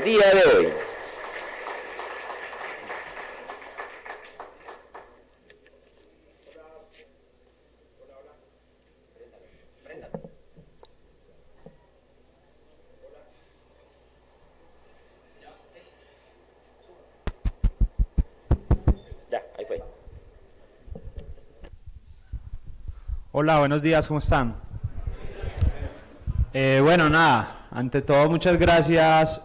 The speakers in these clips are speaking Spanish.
día de hoy. Ya, ahí fue. Hola, buenos días, ¿cómo están? Bueno, nada, ante todo muchas gracias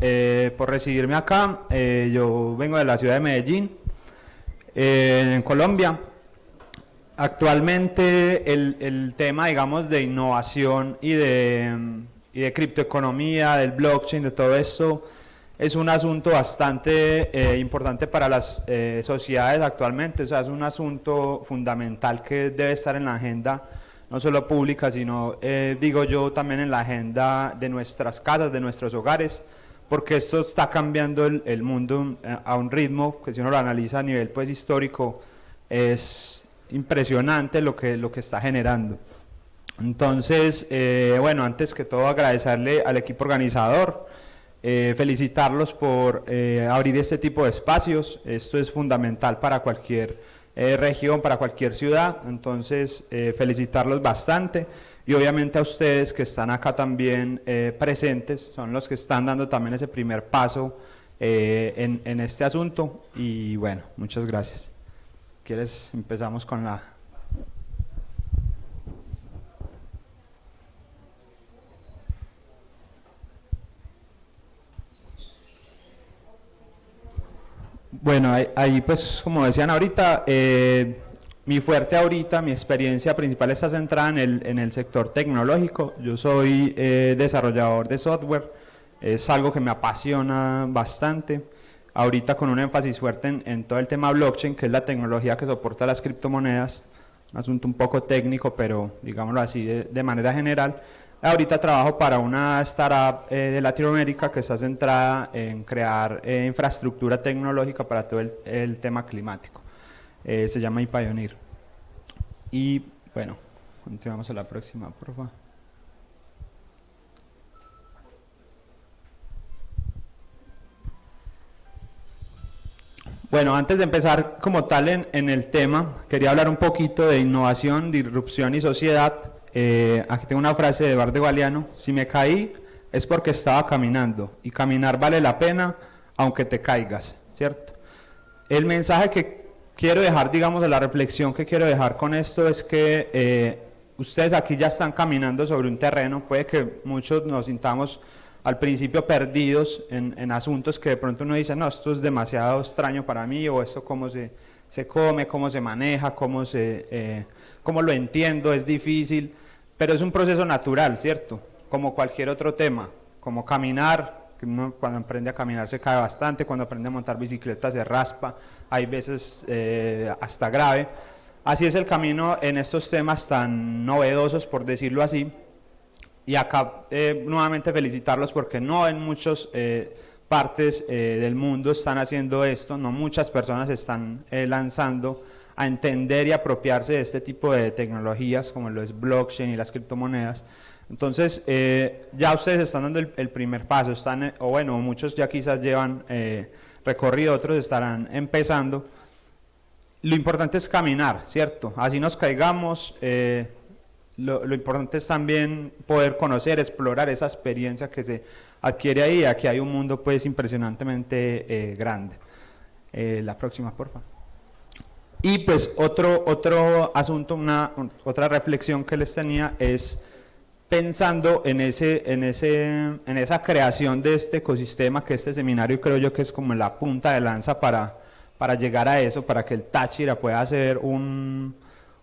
por recibirme acá. Yo vengo de la ciudad de Medellín, en Colombia. Actualmente el tema, digamos, de innovación y de criptoeconomía, del blockchain, de todo esto, es un asunto bastante importante para las sociedades actualmente. O sea, es un asunto fundamental que debe estar en la agenda, no solo pública, sino, digo yo, también en la agenda de nuestras casas, de nuestros hogares, porque esto está cambiando el mundo a un ritmo que, si uno lo analiza a nivel pues histórico, es impresionante lo que está generando. Entonces, bueno, antes que todo agradecerle al equipo organizador, felicitarlos por abrir este tipo de espacios. Esto es fundamental para cualquier región, para cualquier ciudad. Entonces, felicitarlos bastante, y obviamente a ustedes que están acá también presentes, son los que están dando también ese primer paso en este asunto. Y bueno, muchas gracias. ¿Quieres? Empezamos con la... Bueno, ahí pues como decían ahorita, mi fuerte ahorita, mi experiencia principal está centrada en el sector tecnológico. Yo soy desarrollador de software, es algo que me apasiona bastante. Ahorita con un énfasis fuerte en todo el tema blockchain, que es la tecnología que soporta las criptomonedas, un asunto un poco técnico, pero digámoslo así de manera general. Ahorita trabajo para una startup de Latinoamérica que está centrada en crear infraestructura tecnológica para todo el tema climático. Se llama iPioneer. Y bueno, continuamos a la próxima, por favor. Bueno, antes de empezar como tal en el tema, quería hablar un poquito de innovación, disrupción y sociedad. Aquí tengo una frase de Eduardo Galeano: si me caí es porque estaba caminando, y caminar vale la pena aunque te caigas, ¿cierto? El mensaje que quiero dejar, digamos, de la reflexión que quiero dejar con esto es que ustedes aquí ya están caminando sobre un terreno. Puede que muchos nos sintamos al principio perdidos en asuntos que de pronto uno dice, no, esto es demasiado extraño para mí, o esto cómo se come, cómo se maneja, cómo lo entiendo, es difícil, pero es un proceso natural, ¿cierto? Como cualquier otro tema, como caminar, que uno cuando aprende a caminar se cae bastante, cuando aprende a montar bicicleta se raspa, hay veces hasta grave. Así es el camino en estos temas tan novedosos, por decirlo así. Y acá nuevamente felicitarlos, porque no en muchas partes del mundo están haciendo esto, no muchas personas están lanzando a entender y apropiarse de este tipo de tecnologías como lo es blockchain y las criptomonedas. Entonces ya ustedes están dando el primer paso, o bueno, muchos ya quizás llevan recorrido, otros estarán empezando. Lo importante es caminar, ¿cierto? Así nos caigamos. Lo importante es también poder conocer, explorar esa experiencia que se adquiere ahí. Aquí hay un mundo pues impresionantemente grande. La próxima, por favor. Y pues otro asunto, otra reflexión que les tenía es pensando en esa creación de este ecosistema, que este seminario creo yo que es como la punta de lanza para llegar a eso, para que el Táchira pueda ser un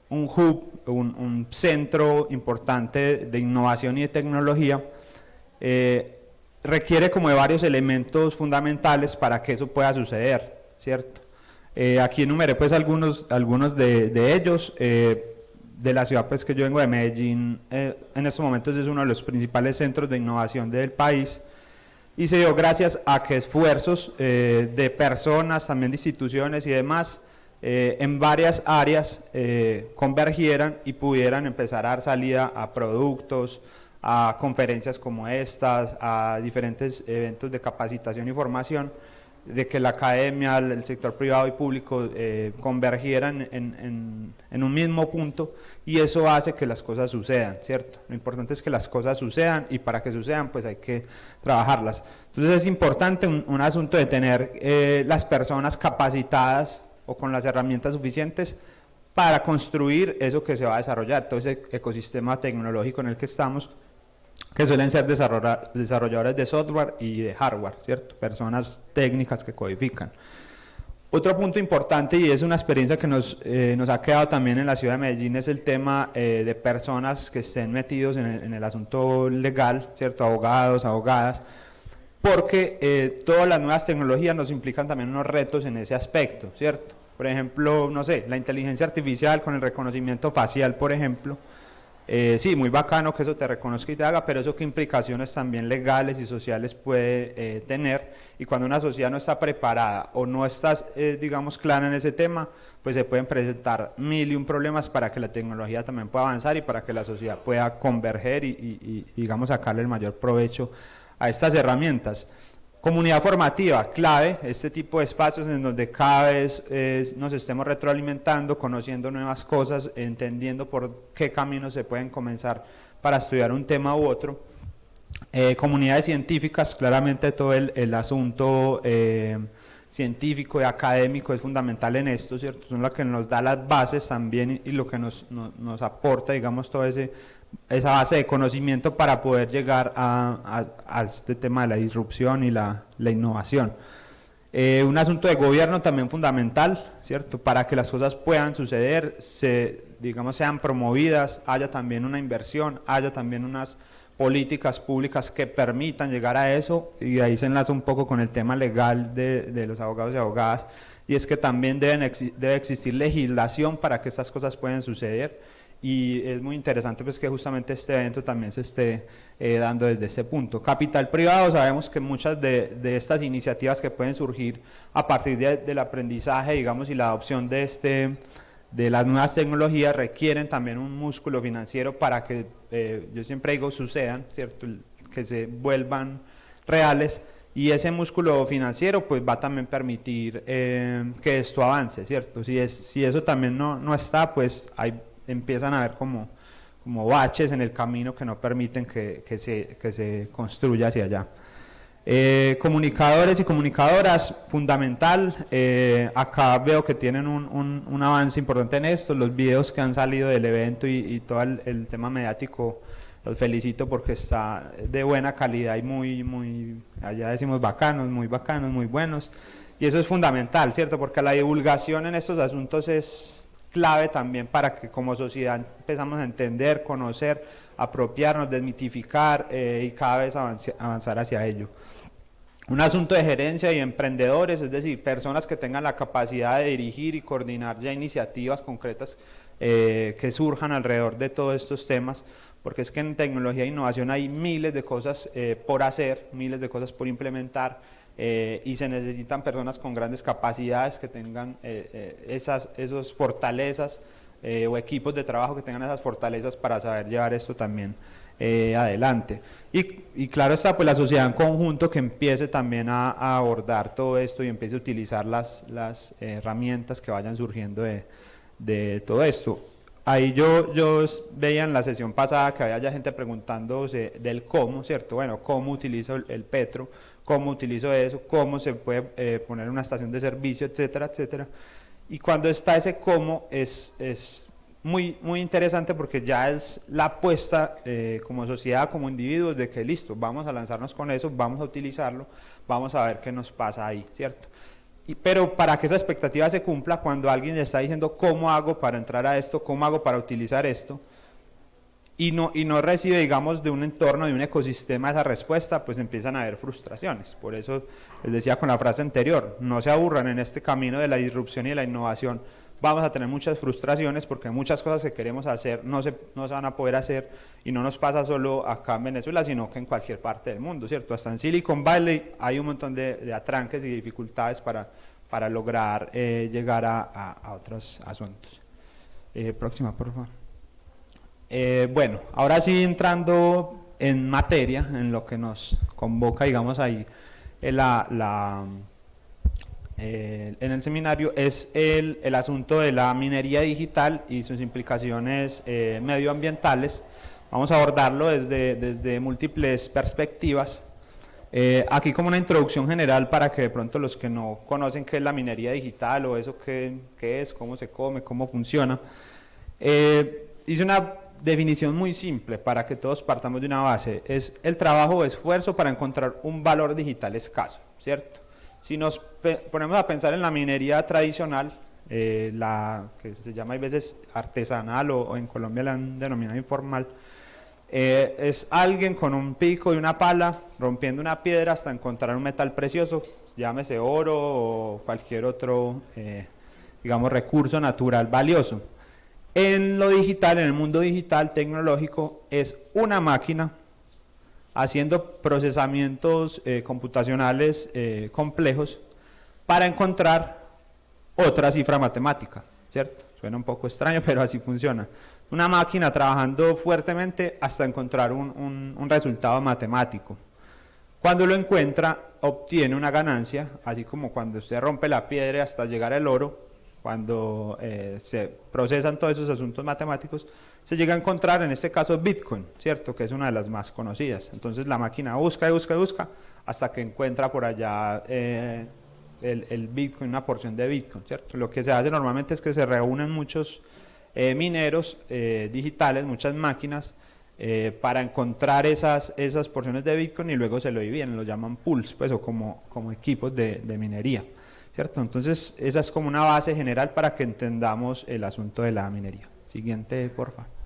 hub, un centro importante de innovación y de tecnología. Requiere como de varios elementos fundamentales para que eso pueda suceder, ¿cierto? Aquí enumeré pues algunos de ellos. De la ciudad pues que yo vengo, de Medellín, en estos momentos es uno de los principales centros de innovación del país, y se dio gracias a que esfuerzos de personas, también de instituciones y demás, en varias áreas convergieran y pudieran empezar a dar salida a productos, a conferencias como estas, a diferentes eventos de capacitación y formación, de que la academia, el sector privado y público convergieran en un mismo punto, y eso hace que las cosas sucedan, ¿cierto? Lo importante es que las cosas sucedan, y para que sucedan pues hay que trabajarlas. Entonces es importante un asunto de tener las personas capacitadas o con las herramientas suficientes para construir eso que se va a desarrollar, todo ese ecosistema tecnológico en el que estamos, que suelen ser desarrolladores de software y de hardware, ¿cierto? Personas técnicas que codifican. Otro punto importante, y es una experiencia que nos ha quedado también en la ciudad de Medellín, es el tema de personas que estén metidos en el asunto legal, ¿cierto? Abogados, abogadas, porque todas las nuevas tecnologías nos implican también unos retos en ese aspecto, ¿cierto? Por ejemplo, no sé, la inteligencia artificial con el reconocimiento facial, por ejemplo. Sí, muy bacano que eso te reconozca y te haga, pero eso qué implicaciones también legales y sociales puede tener, y cuando una sociedad no está preparada o no está, digamos, clara en ese tema, pues se pueden presentar mil y un problemas para que la tecnología también pueda avanzar y para que la sociedad pueda converger y digamos, sacarle el mayor provecho a estas herramientas. Comunidad formativa, clave, este tipo de espacios en donde cada vez nos estemos retroalimentando, conociendo nuevas cosas, entendiendo por qué caminos se pueden comenzar para estudiar un tema u otro. Comunidades científicas, claramente todo el asunto científico y académico es fundamental en esto, ¿cierto? Son lo que nos da las bases también y lo que nos aporta, digamos, todo esa base de conocimiento para poder llegar a este tema de la disrupción y la innovación. Un asunto de gobierno también fundamental, ¿cierto? Para que las cosas puedan suceder, digamos, sean promovidas, haya también una inversión, haya también unas políticas públicas que permitan llegar a eso, y ahí se enlaza un poco con el tema legal de los abogados y abogadas, y es que también debe existir legislación para que estas cosas puedan suceder, y es muy interesante pues que justamente este evento también se esté dando desde ese punto. Capital privado, sabemos que muchas de estas iniciativas que pueden surgir a partir del aprendizaje, digamos, y la adopción de las nuevas tecnologías requieren también un músculo financiero para que, yo siempre digo, sucedan, ¿cierto? Que se vuelvan reales, y ese músculo financiero pues va a también permitir que esto avance, ¿cierto? Si eso también no está, pues empiezan a haber como baches en el camino que no permiten que se construya hacia allá. Comunicadores y comunicadoras, fundamental. Acá veo que tienen un avance importante en esto, los videos que han salido del evento y todo el tema mediático, los felicito porque está de buena calidad y muy, allá decimos bacanos, muy buenos, y eso es fundamental, ¿cierto? Porque la divulgación en estos asuntos es clave también para que como sociedad empezamos a entender, conocer, apropiarnos, desmitificar y cada vez avanzar hacia ello. Un asunto de gerencia y emprendedores, es decir, personas que tengan la capacidad de dirigir y coordinar ya iniciativas concretas que surjan alrededor de todos estos temas, porque es que en tecnología e innovación hay miles de cosas por hacer, miles de cosas por implementar, y se necesitan personas con grandes capacidades que tengan esas fortalezas o equipos de trabajo que tengan esas fortalezas para saber llevar esto también adelante. Y claro está, pues la sociedad en conjunto que empiece también a abordar todo esto y empiece a utilizar las herramientas que vayan surgiendo de todo esto. Ahí yo veía en la sesión pasada que había ya gente preguntándose del cómo, ¿cierto? Bueno, ¿cómo utilizo el Petro? ¿Cómo utilizo eso? ¿Cómo se puede poner una estación de servicio? Etcétera, etcétera. Y cuando está ese cómo es muy interesante porque ya es la apuesta como sociedad, como individuos, de que listo, vamos a lanzarnos con eso, vamos a utilizarlo, vamos a ver qué nos pasa ahí, ¿cierto? Pero para que esa expectativa se cumpla, cuando alguien le está diciendo cómo hago para entrar a esto, cómo hago para utilizar esto, y no recibe, digamos, de un entorno, de un ecosistema esa respuesta, pues empiezan a haber frustraciones. Por eso les decía con la frase anterior, no se aburran en este camino de la disrupción y de la innovación, vamos a tener muchas frustraciones porque muchas cosas que queremos hacer no se van a poder hacer, y no nos pasa solo acá en Venezuela, sino que en cualquier parte del mundo, ¿cierto? Hasta en Silicon Valley hay un montón de atranques y dificultades para lograr llegar a otros asuntos. Próxima, por favor. Bueno, ahora sí entrando en materia, en lo que nos convoca, digamos, ahí en el seminario, es el asunto de la minería digital y sus implicaciones medioambientales. Vamos a abordarlo desde múltiples perspectivas. Aquí como una introducción general para que de pronto los que no conocen qué es la minería digital o eso qué es, cómo se come, cómo funciona. Hice una definición muy simple para que todos partamos de una base. Es el trabajo o esfuerzo para encontrar un valor digital escaso, ¿cierto? Si nos ponemos a pensar en la minería tradicional, la que se llama a veces artesanal o en Colombia la han denominado informal, es alguien con un pico y una pala rompiendo una piedra hasta encontrar un metal precioso, llámese oro o cualquier otro, digamos, recurso natural valioso. En lo digital, en el mundo digital tecnológico, es una máquina haciendo procesamientos computacionales complejos para encontrar otra cifra matemática, ¿cierto? Suena un poco extraño, pero así funciona. Una máquina trabajando fuertemente hasta encontrar un resultado matemático. Cuando lo encuentra, obtiene una ganancia, así como cuando usted rompe la piedra hasta llegar al oro, cuando se procesan todos esos asuntos matemáticos, se llega a encontrar en este caso Bitcoin, ¿cierto? Que es una de las más conocidas. Entonces la máquina busca y busca y busca hasta que encuentra por allá el Bitcoin, una porción de Bitcoin, ¿cierto? Lo que se hace normalmente es que se reúnen muchos mineros digitales, muchas máquinas, para encontrar esas porciones de Bitcoin y luego se lo dividen, lo llaman pools, pues, o como equipos de minería, ¿cierto? Entonces esa es como una base general para que entendamos el asunto de la minería. Siguiente, por favor.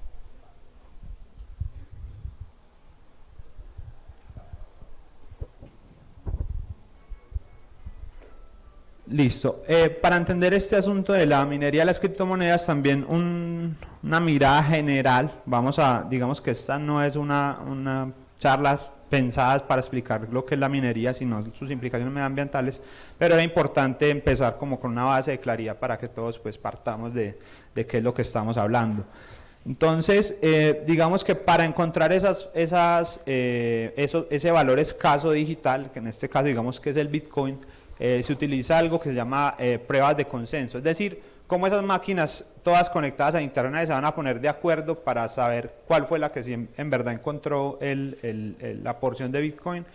Listo. Para entender este asunto de la minería de las criptomonedas, también una mirada general. Digamos que esta no es una charla pensada para explicar lo que es la minería, sino sus implicaciones medioambientales, pero era importante empezar como con una base de claridad para que todos pues partamos de qué es lo que estamos hablando. Entonces, digamos que para encontrar ese valor escaso digital, que en este caso digamos que es el Bitcoin, se utiliza algo que se llama pruebas de consenso, es decir, cómo esas máquinas todas conectadas a internet se van a poner de acuerdo para saber cuál fue la que en verdad encontró la porción de Bitcoin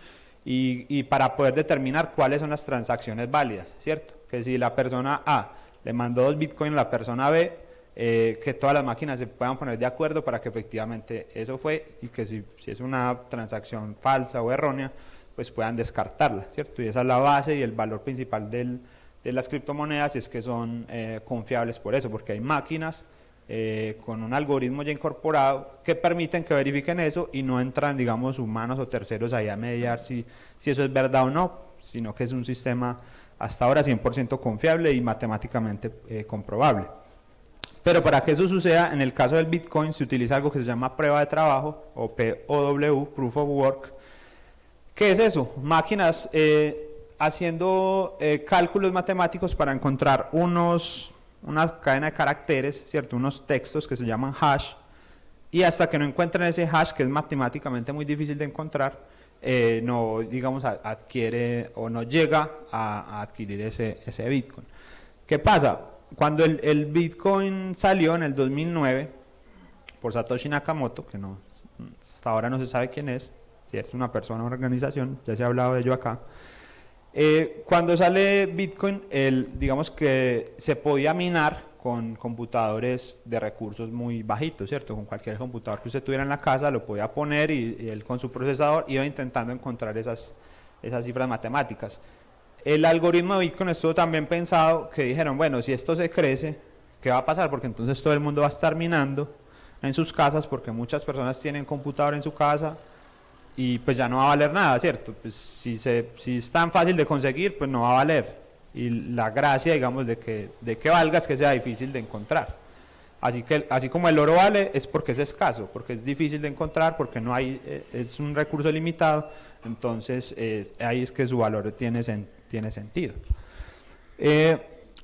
y para poder determinar cuáles son las transacciones válidas, ¿cierto? Que si la persona A le mandó 2 Bitcoin a la persona B, que todas las máquinas se puedan poner de acuerdo para que efectivamente eso fue y que si es una transacción falsa o errónea, pues puedan descartarla, ¿cierto? Y esa es la base y el valor principal de las criptomonedas, es que son confiables por eso, porque hay máquinas con un algoritmo ya incorporado que permiten que verifiquen eso y no entran, digamos, humanos o terceros ahí a mediar si eso es verdad o no, sino que es un sistema hasta ahora 100% confiable y matemáticamente comprobable. Pero para que eso suceda, en el caso del Bitcoin se utiliza algo que se llama prueba de trabajo o POW, Proof of Work. ¿Qué es eso? Máquinas haciendo cálculos matemáticos para encontrar una cadena de caracteres, ¿cierto? Unos textos que se llaman hash, y hasta que no encuentren ese hash, que es matemáticamente muy difícil de encontrar, no, digamos, adquiere o no llega a adquirir ese Bitcoin. ¿Qué pasa? Cuando el Bitcoin salió en el 2009 por Satoshi Nakamoto, que hasta ahora no se sabe quién es, si es una persona o una organización, ya se ha hablado de ello acá. Cuando sale Bitcoin, digamos que se podía minar con computadores de recursos muy bajitos, ¿cierto? Con cualquier computador que usted tuviera en la casa lo podía poner y él con su procesador iba intentando encontrar esas cifras matemáticas. El algoritmo de Bitcoin estuvo también pensado que dijeron, bueno, si esto se crece, ¿qué va a pasar? Porque entonces todo el mundo va a estar minando en sus casas, porque muchas personas tienen computador en su casa y pues ya no va a valer nada, ¿cierto? Pues si es tan fácil de conseguir, pues no va a valer. Y la gracia, digamos, de que valga es que sea difícil de encontrar. Así como el oro vale, es porque es escaso, porque es difícil de encontrar, porque no hay, es un recurso limitado, entonces ahí es que su valor tiene sentido.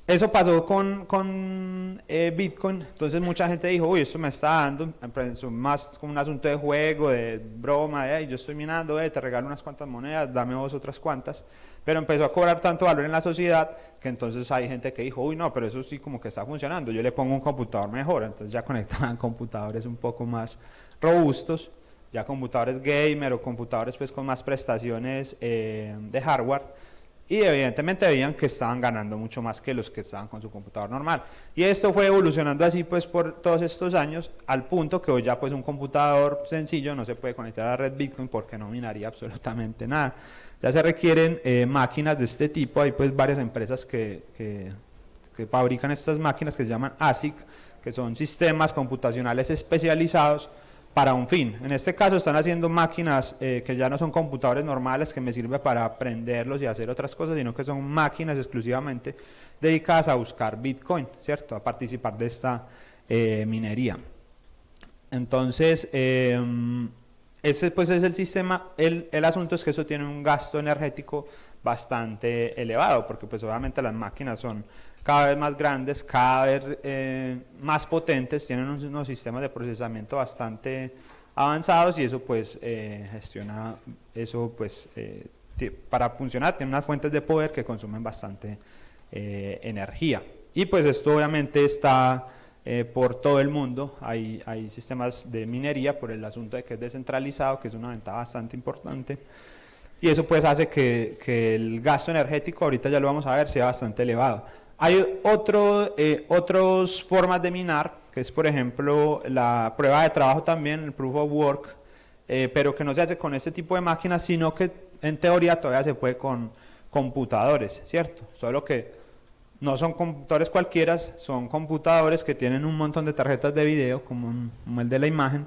Eso pasó con Bitcoin, entonces mucha gente dijo, uy, esto me está dando, empezó más como un asunto de juego, de broma, de, yo estoy minando, te regalo unas cuantas monedas, dame vos otras cuantas, pero empezó a cobrar tanto valor en la sociedad que entonces hay gente que dijo, uy, no, pero eso sí como que está funcionando, yo le pongo un computador mejor, entonces ya conectaban computadores un poco más robustos, ya computadores gamer o computadores pues con más prestaciones de hardware, y evidentemente veían que estaban ganando mucho más que los que estaban con su computador normal. Y esto fue evolucionando así pues por todos estos años, al punto que hoy ya pues un computador sencillo no se puede conectar a la red Bitcoin porque no minaría absolutamente nada. Ya se requieren máquinas de este tipo, hay pues varias empresas que fabrican estas máquinas que se llaman ASIC, que son sistemas computacionales especializados para un fin. En este caso están haciendo máquinas que ya no son computadores normales que me sirven para prenderlos y hacer otras cosas, sino que son máquinas exclusivamente dedicadas a buscar Bitcoin, ¿cierto? A participar de esta minería. Entonces, ese pues es el sistema. El asunto es que eso tiene un gasto energético bastante elevado, porque pues obviamente las máquinas son cada vez más grandes, cada vez más potentes, tienen unos sistemas de procesamiento bastante avanzados y eso pues gestiona, eso pues para funcionar tiene unas fuentes de poder que consumen bastante energía. Y pues esto obviamente está por todo el mundo, hay sistemas de minería por el asunto de que es descentralizado, que es una ventaja bastante importante. Y eso pues hace que el gasto energético, ahorita ya lo vamos a ver, sea bastante elevado. Hay otras formas de minar, que es por ejemplo la prueba de trabajo también, el proof of work, pero que no se hace con este tipo de máquinas, sino que en teoría todavía se puede con computadores, ¿cierto? Solo que no son computadores cualquiera, son computadores que tienen un montón de tarjetas de video, como el de la imagen,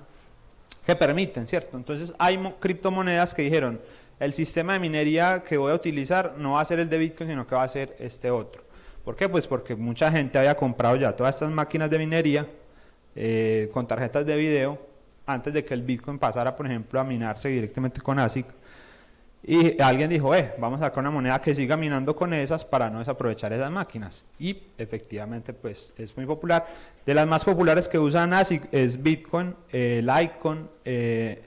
que permiten, ¿cierto? Entonces hay criptomonedas que dijeron, el sistema de minería que voy a utilizar no va a ser el de Bitcoin, sino que va a ser este otro. ¿Por qué? Pues porque mucha gente había comprado ya todas estas máquinas de minería con tarjetas de video antes de que el Bitcoin pasara, por ejemplo, a minarse directamente con ASIC. Y alguien dijo, vamos a sacar una moneda que siga minando con esas para no desaprovechar esas máquinas. Y efectivamente, pues es muy popular. De las más populares que usan ASIC es Bitcoin, Litecoin,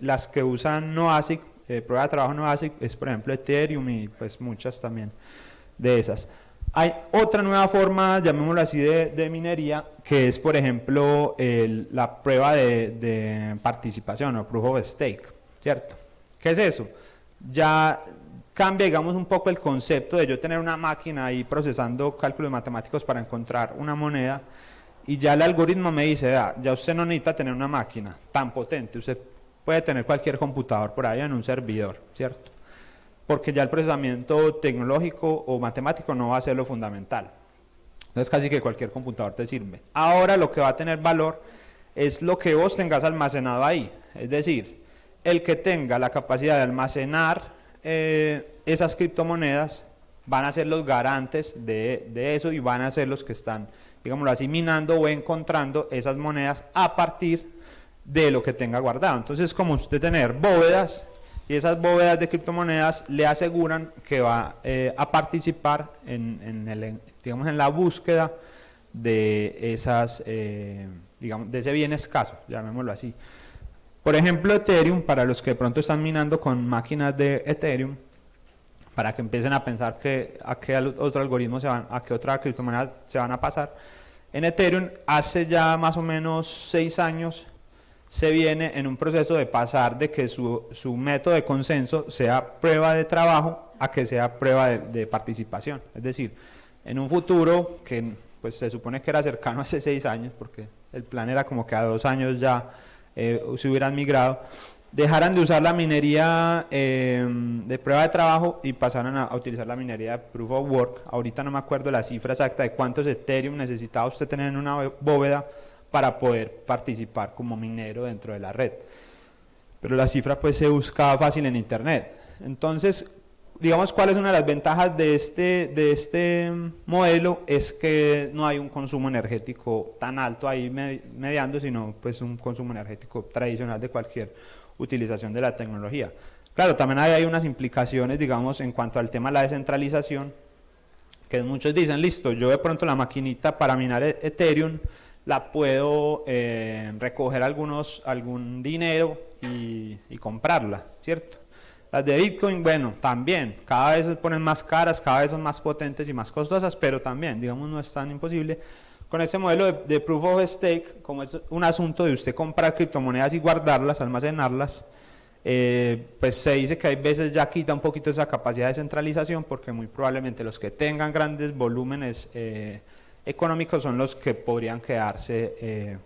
las que usan no ASIC, prueba de trabajo no ASIC, es por ejemplo Ethereum y pues muchas también de esas. Hay otra nueva forma, llamémoslo así, de minería, que es, por ejemplo, la prueba de participación o proof of stake, ¿cierto? ¿Qué es eso? Ya cambia, digamos, un poco el concepto de yo tener una máquina ahí procesando cálculos matemáticos para encontrar una moneda y ya el algoritmo me dice, ya usted no necesita tener una máquina tan potente, usted puede tener cualquier computador por ahí en un servidor, ¿cierto? Porque ya el procesamiento tecnológico o matemático no va a ser lo fundamental. Entonces casi que cualquier computador te sirve. Ahora lo que va a tener valor es lo que vos tengas almacenado ahí. Es decir, el que tenga la capacidad de almacenar esas criptomonedas van a ser los garantes de eso y van a ser los que están, digámoslo así, minando o encontrando esas monedas a partir de lo que tenga guardado. Entonces, como usted tener bóvedas, y esas bóvedas de criptomonedas le aseguran que va a participar digamos, en la búsqueda de esas, digamos, de ese bien escaso, llamémoslo así. Por ejemplo, Ethereum, para los que de pronto están minando con máquinas de Ethereum, para que empiecen a pensar a qué otro algoritmo a qué otra criptomoneda se van a pasar. En Ethereum, hace ya más o menos 6 años, se viene en un proceso de pasar de que su método de consenso sea prueba de trabajo a que sea prueba de participación. Es decir, en un futuro que pues se supone que era cercano a hace 6 años, porque el plan era como que a 2 años ya se hubieran migrado, dejaran de usar la minería de prueba de trabajo y pasaran a utilizar la minería de proof of work. Ahorita no me acuerdo la cifra exacta de cuántos Ethereum necesitaba usted tener en una bóveda para poder participar como minero dentro de la red, pero la cifra pues se buscaba fácil en internet. Entonces, digamos, cuál es una de las ventajas de este modelo, es que no hay un consumo energético tan alto ahí mediando, sino pues un consumo energético tradicional de cualquier utilización de la tecnología. Claro, también hay unas implicaciones, digamos, en cuanto al tema de la descentralización, que muchos dicen, listo, yo de pronto la maquinita para minar Ethereum la puedo recoger algún dinero y comprarla, ¿cierto? Las de Bitcoin, bueno, también, cada vez se ponen más caras, cada vez son más potentes y más costosas, pero también, digamos, no es tan imposible. Con este modelo de Proof of Stake, como es un asunto de usted comprar criptomonedas y guardarlas, almacenarlas, pues se dice que hay veces ya quita un poquito esa capacidad de centralización, porque muy probablemente los que tengan grandes volúmenes económicos son los que podrían quedarse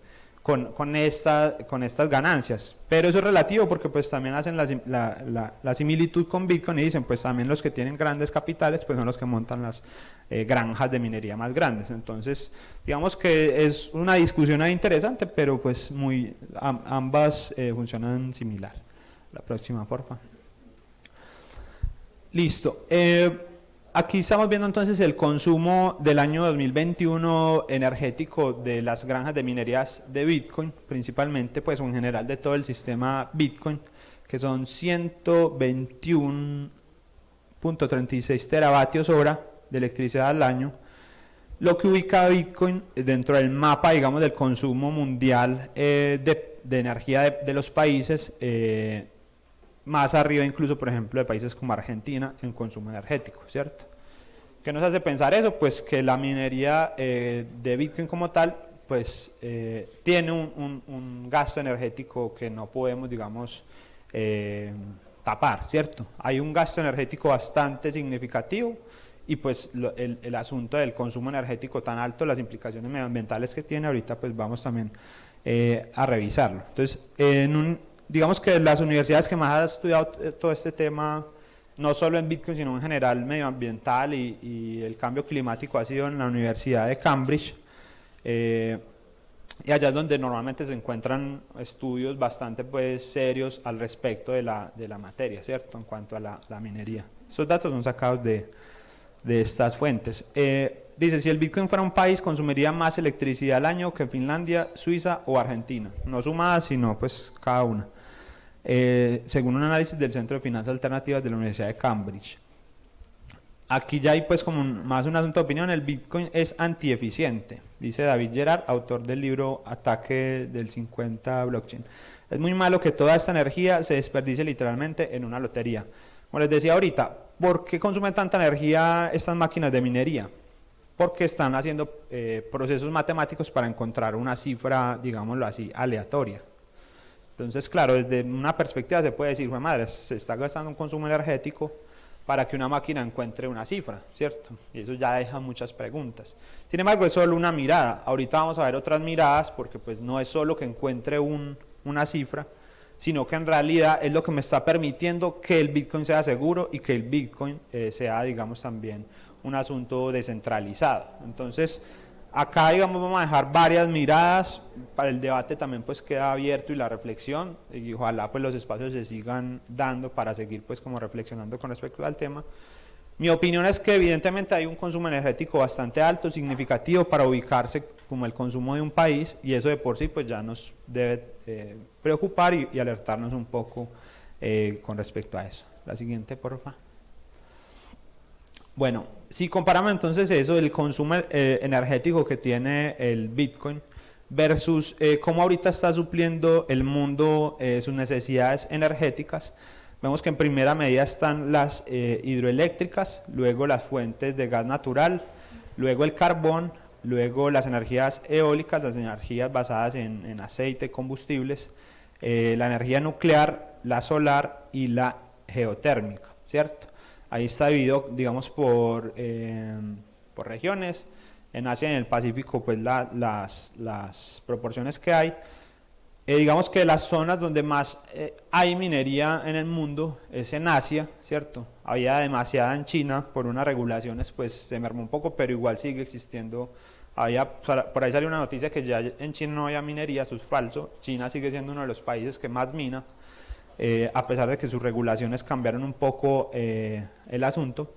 con estas ganancias, pero eso es relativo porque pues también hacen la similitud con Bitcoin y dicen pues también los que tienen grandes capitales pues son los que montan las granjas de minería más grandes. Entonces digamos que es una discusión ahí interesante, pero pues ambas funcionan similar. La próxima, porfa. Listo. Aquí estamos viendo entonces el consumo del año 2021 energético de las granjas de minerías de Bitcoin, principalmente, pues en general de todo el sistema Bitcoin, que son 121.36 teravatios hora de electricidad al año, lo que ubica a Bitcoin dentro del mapa, digamos, del consumo mundial de energía de los países, más arriba incluso, por ejemplo, de países como Argentina en consumo energético, ¿cierto? ¿Qué nos hace pensar eso? Pues que la minería de Bitcoin como tal, pues tiene un gasto energético que no podemos, digamos, tapar, ¿cierto? Hay un gasto energético bastante significativo y pues el asunto del consumo energético tan alto, las implicaciones medioambientales que tiene, ahorita pues vamos también a revisarlo. Entonces, digamos que las universidades que más han estudiado todo este tema, no solo en Bitcoin, sino en general medioambiental y el cambio climático, ha sido en la Universidad de Cambridge, y allá es donde normalmente se encuentran estudios bastante pues serios al respecto de la materia, ¿cierto? En cuanto a la minería. Estos datos son sacados de estas fuentes. Dice, si el Bitcoin fuera un país, consumiría más electricidad al año que Finlandia, Suiza o Argentina. No sumadas, sino pues cada una. Según un análisis del Centro de Finanzas Alternativas de la Universidad de Cambridge. Aquí ya hay pues como más un asunto de opinión. El Bitcoin es antieficiente, dice David Gerard, autor del libro Ataque del 50 Blockchain. Es muy malo que toda esta energía se desperdicie literalmente en una lotería. Como les decía ahorita, ¿por qué consumen tanta energía estas máquinas de minería? Porque están haciendo procesos matemáticos para encontrar una cifra, digámoslo así, aleatoria. Entonces, claro, desde una perspectiva se puede decir, madre, se está gastando un consumo energético para que una máquina encuentre una cifra, ¿cierto? Y eso ya deja muchas preguntas. Sin embargo, es solo una mirada. Ahorita vamos a ver otras miradas, porque pues no es solo que encuentre una cifra, sino que en realidad es lo que me está permitiendo que el Bitcoin sea seguro y que el Bitcoin sea, digamos, también un asunto descentralizado. Entonces, acá, digamos, vamos a dejar varias miradas, para el debate también pues queda abierto y la reflexión, y ojalá pues los espacios se sigan dando para seguir pues como reflexionando con respecto al tema. Mi opinión es que evidentemente hay un consumo energético bastante alto, significativo para ubicarse como el consumo de un país, y eso de por sí pues ya nos debe preocupar y alertarnos un poco con respecto a eso. La siguiente, por favor. Bueno, si comparamos entonces eso, el consumo energético que tiene el Bitcoin versus cómo ahorita está supliendo el mundo sus necesidades energéticas, vemos que en primera medida están las hidroeléctricas, luego las fuentes de gas natural, luego el carbón, luego las energías eólicas, las energías basadas en aceite, combustibles, la energía nuclear, la solar y la geotérmica, ¿cierto? Ahí está dividido, digamos, por regiones. En Asia y en el Pacífico, pues las proporciones que hay. Digamos que las zonas donde más hay minería en el mundo es en Asia, ¿cierto? Había demasiada en China, por unas regulaciones, pues se mermó un poco, pero igual sigue existiendo. Por ahí salió una noticia que ya en China no había minería, eso es falso. China sigue siendo uno de los países que más mina. A pesar de que sus regulaciones cambiaron un poco el asunto.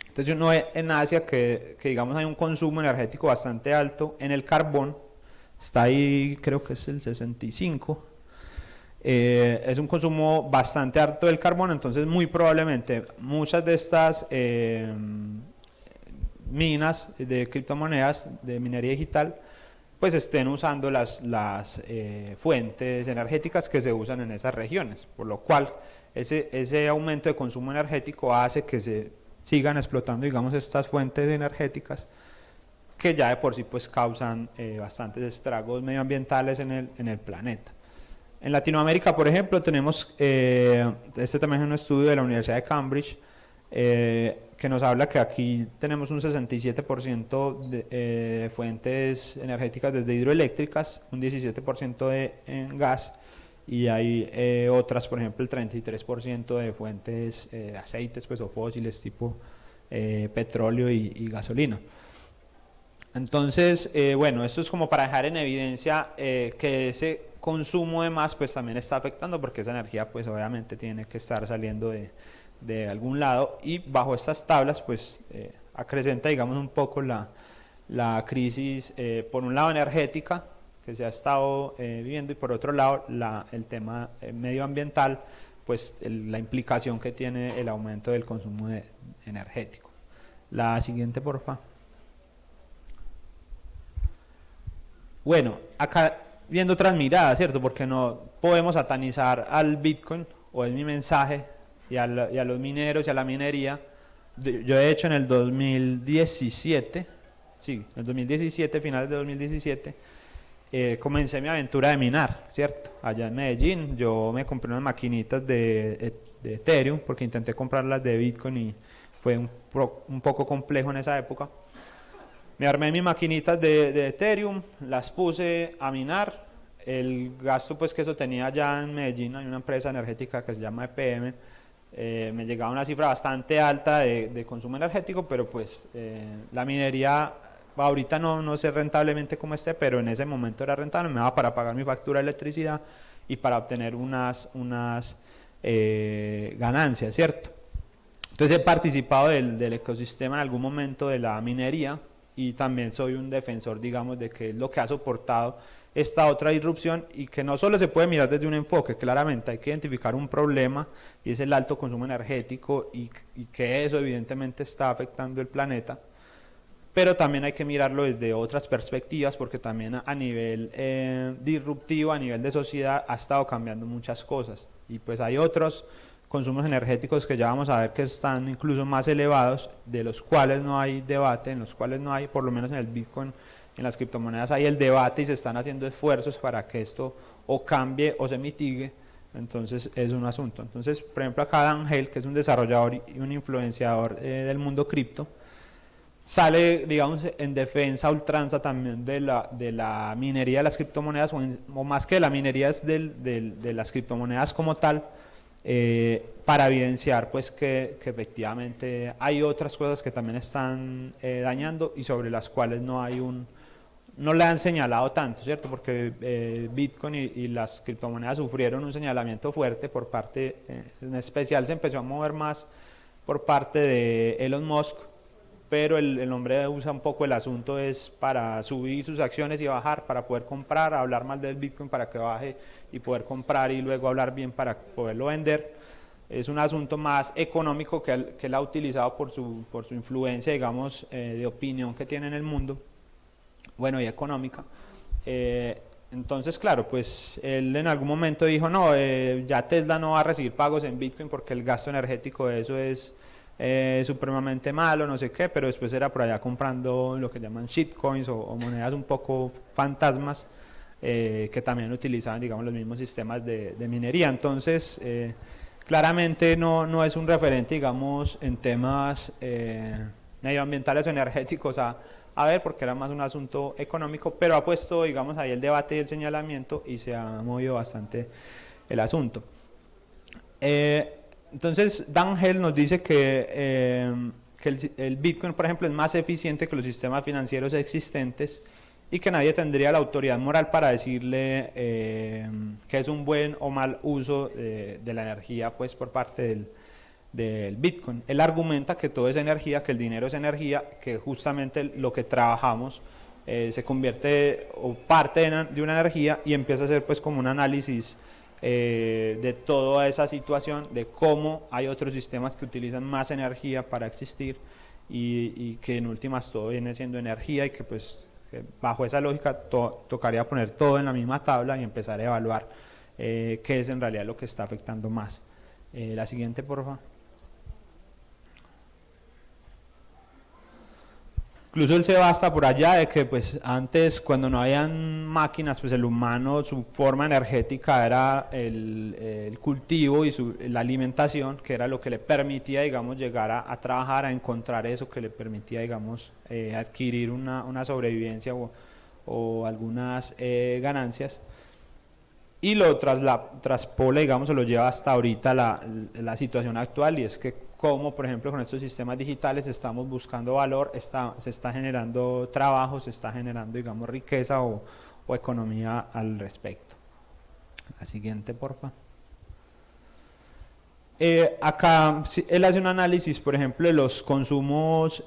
Entonces uno ve en Asia que digamos hay un consumo energético bastante alto en el carbón, está ahí, creo que es el 65, es un consumo bastante alto del carbón, entonces muy probablemente muchas de estas minas de criptomonedas, de minería digital, pues estén usando las fuentes energéticas que se usan en esas regiones, por lo cual ese aumento de consumo energético hace que se sigan explotando, digamos, estas fuentes energéticas que ya de por sí pues causan bastantes estragos medioambientales en el planeta. En Latinoamérica, por ejemplo, tenemos, este también es un estudio de la Universidad de Cambridge, que nos habla que aquí tenemos un 67% de fuentes energéticas desde hidroeléctricas, un 17% en gas, y hay otras, por ejemplo, el 33% de fuentes de aceites pues, o fósiles tipo petróleo y gasolina. Entonces, bueno, esto es como para dejar en evidencia que ese consumo de más pues también está afectando, porque esa energía pues obviamente tiene que estar saliendo de algún lado, y bajo estas tablas pues acrecenta digamos un poco la crisis, por un lado energética que se ha estado viviendo, y por otro lado el tema medioambiental, pues la implicación que tiene el aumento del consumo energético. La siguiente, por favor. Bueno, acá viendo otras miradas, ¿cierto? Porque no podemos satanizar al Bitcoin, o es mi mensaje, y a los mineros y a la minería. Yo de hecho en el 2017, sí, en el 2017, finales de 2017, comencé mi aventura de minar, ¿cierto? Allá en Medellín, yo me compré unas maquinitas de Ethereum, porque intenté comprarlas de Bitcoin y fue un poco complejo en esa época. Me armé mis maquinitas de Ethereum, las puse a minar. El gasto pues que eso tenía allá en Medellín, hay una empresa energética que se llama EPM, me llegaba una cifra bastante alta de consumo energético, pero pues la minería ahorita no sé rentablemente cómo esté, pero en ese momento era rentable, me daba para pagar mi factura de electricidad y para obtener unas ganancias, ¿cierto? Entonces he participado del ecosistema en algún momento de la minería, y también soy un defensor, digamos, de que es lo que ha soportado esta otra disrupción, y que no solo se puede mirar desde un enfoque, claramente hay que identificar un problema, y es el alto consumo energético, y que eso evidentemente está afectando el planeta, pero también hay que mirarlo desde otras perspectivas, porque también a nivel disruptivo, a nivel de sociedad, ha estado cambiando muchas cosas, y pues hay otros consumos energéticos que ya vamos a ver que están incluso más elevados, de los cuales no hay debate, en los cuales no hay, por lo menos en el Bitcoin, en las criptomonedas hay el debate, y se están haciendo esfuerzos para que esto o cambie o se mitigue. Entonces es un asunto. Entonces, por ejemplo, acá Dan Hale, que es un desarrollador y un influenciador del mundo cripto, sale, digamos, en defensa ultranza también de la minería de las criptomonedas, o más que de la minería, es de las criptomonedas como tal, para evidenciar pues que efectivamente hay otras cosas que también están dañando, y sobre las cuales no le han señalado tanto, ¿cierto? Porque Bitcoin y las criptomonedas sufrieron un señalamiento fuerte por parte, en especial se empezó a mover más por parte de Elon Musk, pero el hombre usa un poco el asunto es para subir sus acciones y bajar, para poder comprar, hablar mal del Bitcoin para que baje y poder comprar, y luego hablar bien para poderlo vender. Es un asunto más económico que él ha utilizado por su influencia, digamos, de opinión que tiene en el mundo, bueno, y económica. Entonces, claro, pues él en algún momento dijo, no, ya Tesla no va a recibir pagos en Bitcoin porque el gasto energético de eso es supremamente malo, no sé qué, pero después era por allá comprando lo que llaman shitcoins o monedas un poco fantasmas, que también utilizaban, digamos, los mismos sistemas de minería. Entonces, claramente no es un referente, digamos, en temas medioambientales o energéticos a ver, porque era más un asunto económico, pero ha puesto, digamos, ahí el debate y el señalamiento, y se ha movido bastante el asunto. Entonces, Dan Hale nos dice que el Bitcoin, por ejemplo, es más eficiente que los sistemas financieros existentes, y que nadie tendría la autoridad moral para decirle que es un buen o mal uso de la energía, pues, por parte del Bitcoin. Él argumenta que todo es energía, que el dinero es energía, que justamente lo que trabajamos se convierte o parte de una energía, y empieza a hacer pues como un análisis de toda esa situación, de cómo hay otros sistemas que utilizan más energía para existir, y que en últimas todo viene siendo energía y que pues que bajo esa lógica tocaría poner todo en la misma tabla y empezar a evaluar qué es en realidad lo que está afectando más. La siguiente, por favor. Incluso él se basta por allá de que pues antes cuando no habían máquinas, pues el humano, su forma energética era el cultivo y la alimentación, que era lo que le permitía, digamos, llegar a trabajar, a encontrar eso que le permitía, digamos, adquirir una sobrevivencia o algunas ganancias. Y lo traspola, digamos, o lo lleva hasta ahorita la situación actual, y es que como por ejemplo con estos sistemas digitales estamos buscando valor, se está generando trabajo, se está generando, digamos, riqueza o economía al respecto. La siguiente, porfa. Acá él hace un análisis, por ejemplo, de los consumos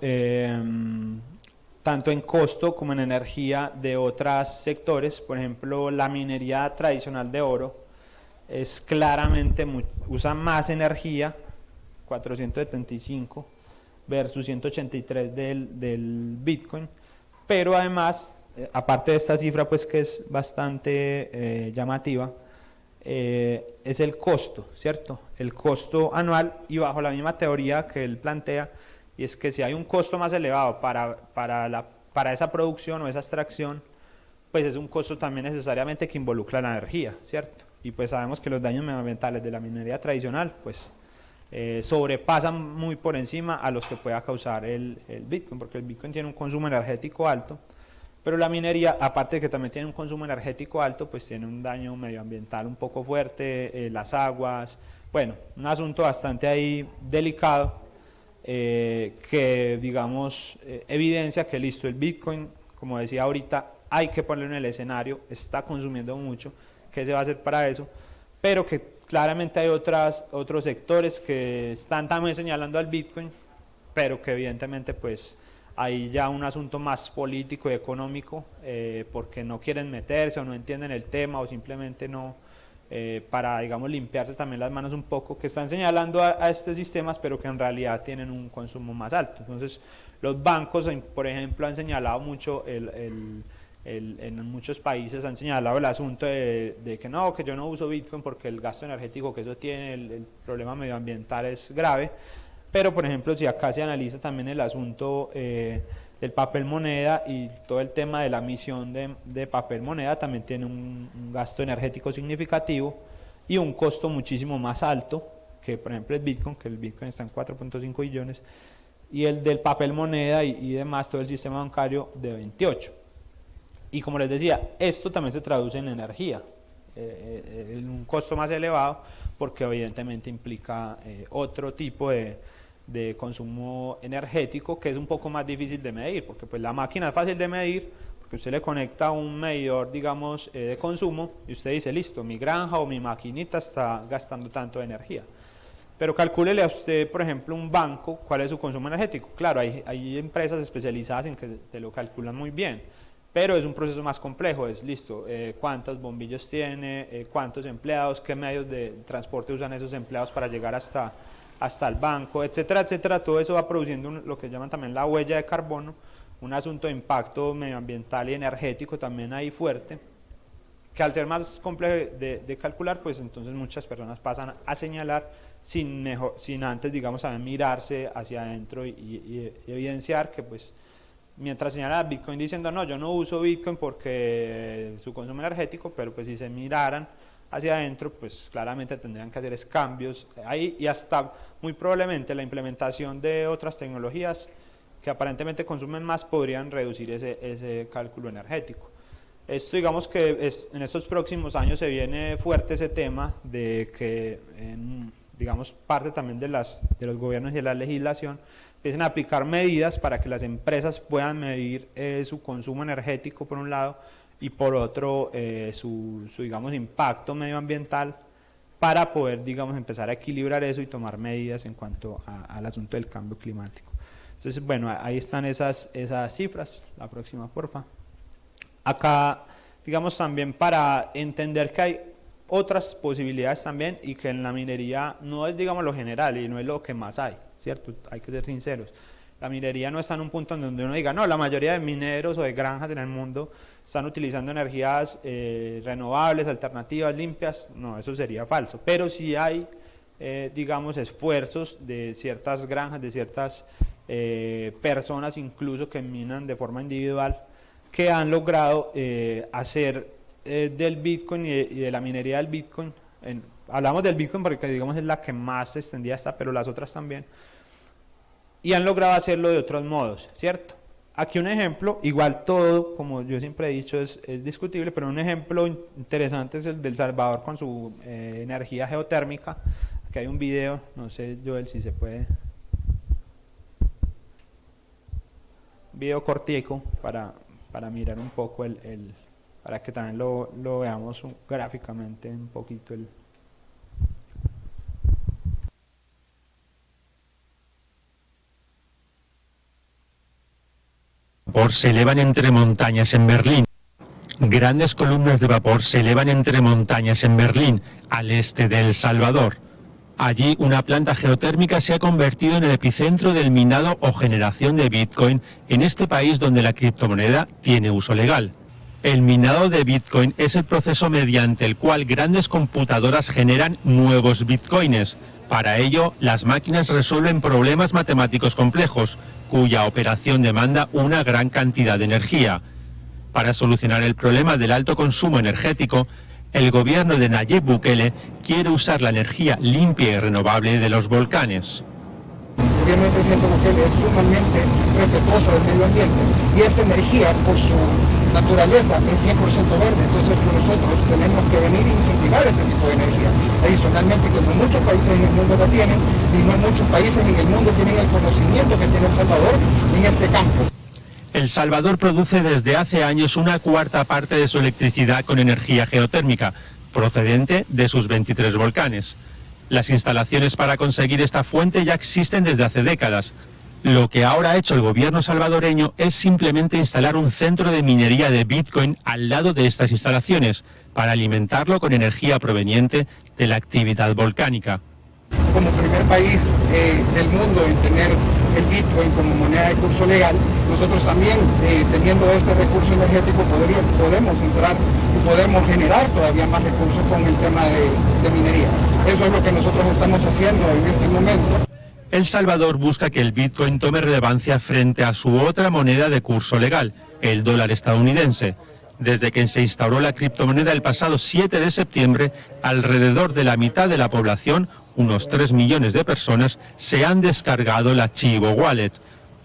tanto en costo como en energía de otros sectores. Por ejemplo, la minería tradicional de oro es claramente usa más energía, 475 versus 183 del Bitcoin, pero además, aparte de esta cifra pues que es bastante llamativa, es el costo, ¿cierto? El costo anual, y bajo la misma teoría que él plantea, y es que si hay un costo más elevado para esa producción o esa extracción, pues es un costo también necesariamente que involucra la energía, ¿cierto? Y pues sabemos que los daños medioambientales de la minería tradicional pues sobrepasan muy por encima a los que pueda causar el Bitcoin, porque el Bitcoin tiene un consumo energético alto, pero la minería, aparte de que también tiene un consumo energético alto, pues tiene un daño medioambiental un poco fuerte, las aguas, bueno, un asunto bastante ahí delicado, que digamos evidencia que listo, el Bitcoin, como decía ahorita, hay que ponerlo en el escenario, está consumiendo mucho, ¿qué se va a hacer para eso? Pero que claramente hay otros sectores que están también señalando al Bitcoin, pero que evidentemente pues hay ya un asunto más político y económico, porque no quieren meterse o no entienden el tema o simplemente no, para digamos limpiarse también las manos un poco, que están señalando a estos sistemas pero que en realidad tienen un consumo más alto. Entonces los bancos, por ejemplo, han señalado mucho en muchos países han señalado el asunto de que no, que yo no uso Bitcoin porque el gasto energético que eso tiene, el problema medioambiental es grave, pero por ejemplo si acá se analiza también el asunto del papel moneda y todo el tema de la emisión de papel moneda, también tiene un gasto energético significativo y un costo muchísimo más alto que por ejemplo el Bitcoin, que el Bitcoin está en 4.5 billones, y el del papel moneda y demás, todo el sistema bancario de 28. Y como les decía, esto también se traduce en energía, en un costo más elevado, porque evidentemente implica otro tipo de consumo energético que es un poco más difícil de medir, porque pues la máquina es fácil de medir, porque usted le conecta un medidor, digamos, de consumo, y usted dice, listo, mi granja o mi maquinita está gastando tanto de energía. Pero calcúlele a usted, por ejemplo, un banco, cuál es su consumo energético. Claro, hay empresas especializadas en que te lo calculan muy bien, pero es un proceso más complejo, es listo, cuántos bombillos tiene, cuántos empleados, qué medios de transporte usan esos empleados para llegar hasta el banco, etcétera, etcétera. Todo eso va produciendo lo que llaman también la huella de carbono, un asunto de impacto medioambiental y energético también ahí fuerte, que al ser más complejo de calcular, pues entonces muchas personas pasan a señalar sin antes, digamos, saber mirarse hacia adentro y evidenciar que pues mientras señala Bitcoin diciendo no, yo no uso Bitcoin porque su consumo energético, pero pues si se miraran hacia adentro, pues claramente tendrían que hacer cambios ahí, y hasta muy probablemente la implementación de otras tecnologías que aparentemente consumen más podrían reducir ese cálculo energético. Esto, digamos que en estos próximos años se viene fuerte ese tema de que digamos parte también de los gobiernos y de la legislación empiecen a aplicar medidas para que las empresas puedan medir su consumo energético por un lado y por otro su digamos impacto medioambiental, para poder digamos empezar a equilibrar eso y tomar medidas en cuanto al asunto del cambio climático. Entonces bueno, ahí están esas cifras. La próxima, porfa. Acá digamos también para entender que hay otras posibilidades también, y que en la minería no es digamos lo general y no es lo que más hay, ¿cierto? Hay que ser sinceros. La minería no está en un punto en donde uno diga, no, la mayoría de mineros o de granjas en el mundo están utilizando energías renovables, alternativas, limpias. No, eso sería falso. Pero sí hay, digamos, esfuerzos de ciertas granjas, de ciertas personas incluso que minan de forma individual, que han logrado hacer del Bitcoin y de la minería del Bitcoin, hablamos del Bitcoin porque digamos es la que más extendida está, pero las otras también, y han logrado hacerlo de otros modos, ¿cierto? Aquí un ejemplo, igual todo, como yo siempre he dicho, es discutible, pero un ejemplo interesante es el del Salvador con su energía geotérmica. Aquí hay un video, no sé, Joel, si se puede. Video cortico para mirar un poco para que también lo veamos gráficamente un poquito Vapor se elevan entre montañas en Berlín. Grandes columnas de vapor se elevan entre montañas en Berlín, al este de El Salvador. Allí una planta geotérmica se ha convertido en el epicentro del minado o generación de Bitcoin en este país donde la criptomoneda tiene uso legal. El minado de Bitcoin es el proceso mediante el cual grandes computadoras generan nuevos Bitcoins. Para ello, las máquinas resuelven problemas matemáticos complejos, cuya operación demanda una gran cantidad de energía. Para solucionar el problema del alto consumo energético, el gobierno de Nayib Bukele quiere usar la energía limpia y renovable de los volcanes. El gobierno del presidente Bukele es sumamente respetuoso del medio ambiente y esta energía, por su naturaleza, es 100% verde. Entonces nosotros tenemos que venir e incentivar este tipo de energía. Adicionalmente, que no muchos países en el mundo la tienen y no muchos países en el mundo tienen el conocimiento que tiene El Salvador en este campo. El Salvador produce desde hace años una cuarta parte de su electricidad con energía geotérmica, procedente de sus 23 volcanes. Las instalaciones para conseguir esta fuente ya existen desde hace décadas. Lo que ahora ha hecho el gobierno salvadoreño es simplemente instalar un centro de minería de Bitcoin al lado de estas instalaciones, para alimentarlo con energía proveniente de la actividad volcánica. Como primer país del mundo en tener el Bitcoin como moneda de curso legal, nosotros también, teniendo este recurso energético, podemos entrar y podemos generar todavía más recursos con el tema de minería. Eso es lo que nosotros estamos haciendo en este momento. El Salvador busca que el Bitcoin tome relevancia frente a su otra moneda de curso legal, el dólar estadounidense. Desde que se instauró la criptomoneda el pasado 7 de septiembre, alrededor de la mitad de la población, unos 3 millones de personas, se han descargado la Chivo Wallet.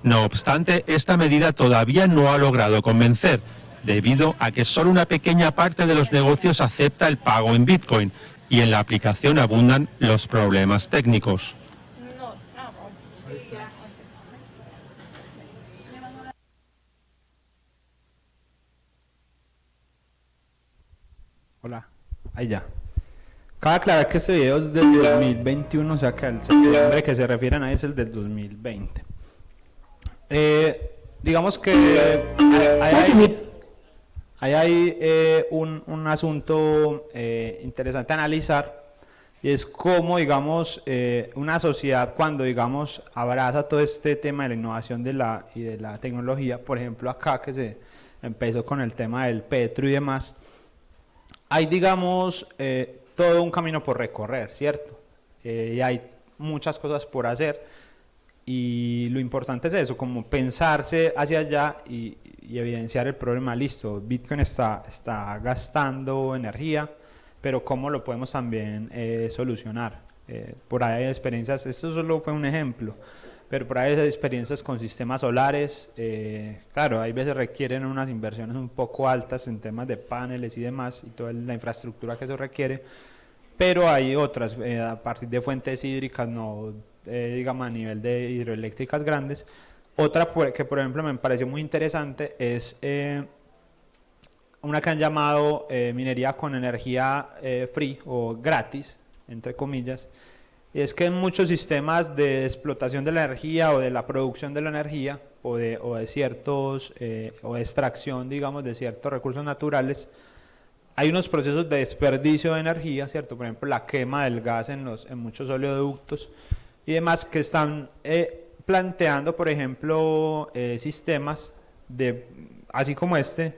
No obstante, esta medida todavía no ha logrado convencer, debido a que solo una pequeña parte de los negocios acepta el pago en Bitcoin, y en la aplicación abundan los problemas técnicos. Hola, ahí ya. Cabe aclarar que este video es del 2021, o sea que el septiembre que se refieren a es el del 2020. Digamos que hay un asunto interesante a analizar, y es cómo, digamos, una sociedad cuando, digamos, abraza todo este tema de la innovación y de la tecnología, por ejemplo acá que se empezó con el tema del petro y demás, hay, digamos, todo un camino por recorrer, ¿cierto? Y hay muchas cosas por hacer, y lo importante es eso, como pensarse hacia allá y evidenciar el problema. Listo, Bitcoin está gastando energía, pero ¿cómo lo podemos también solucionar? Por ahí hay experiencias, esto solo fue un ejemplo, pero por ahí hay experiencias con sistemas solares. Claro, hay veces requieren unas inversiones un poco altas en temas de paneles y demás, y toda la infraestructura que eso requiere, pero hay otras, a partir de fuentes hídricas, no digamos a nivel de hidroeléctricas grandes. Otra que por ejemplo me pareció muy interesante es una que han llamado minería con energía free o gratis, entre comillas. Y es que en muchos sistemas de explotación de la energía o de la producción de la energía o de ciertos o de extracción, digamos, de ciertos recursos naturales, hay unos procesos de desperdicio de energía, ¿cierto? Por ejemplo, la quema del gas en muchos oleoductos y demás, que están planteando, por ejemplo, sistemas así como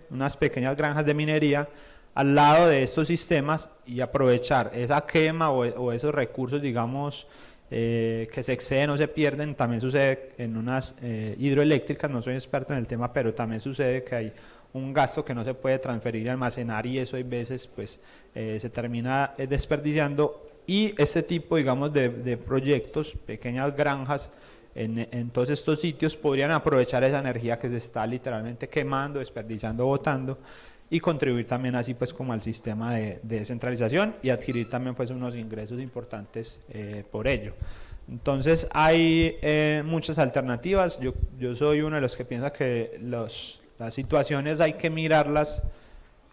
unas pequeñas granjas de minería al lado de estos sistemas y aprovechar esa quema o esos recursos, digamos, que se exceden o se pierden. También sucede en unas hidroeléctricas, no soy experto en el tema, pero también sucede que hay un gasto que no se puede transferir y almacenar, y eso hay veces pues se termina desperdiciando. Y este tipo, digamos, de proyectos, pequeñas granjas en todos estos sitios, podrían aprovechar esa energía que se está literalmente quemando, desperdiciando, botando, y contribuir también así pues como al sistema de descentralización, y adquirir también pues unos ingresos importantes por ello. Entonces hay muchas alternativas. Yo soy uno de los que piensa que las situaciones hay que mirarlas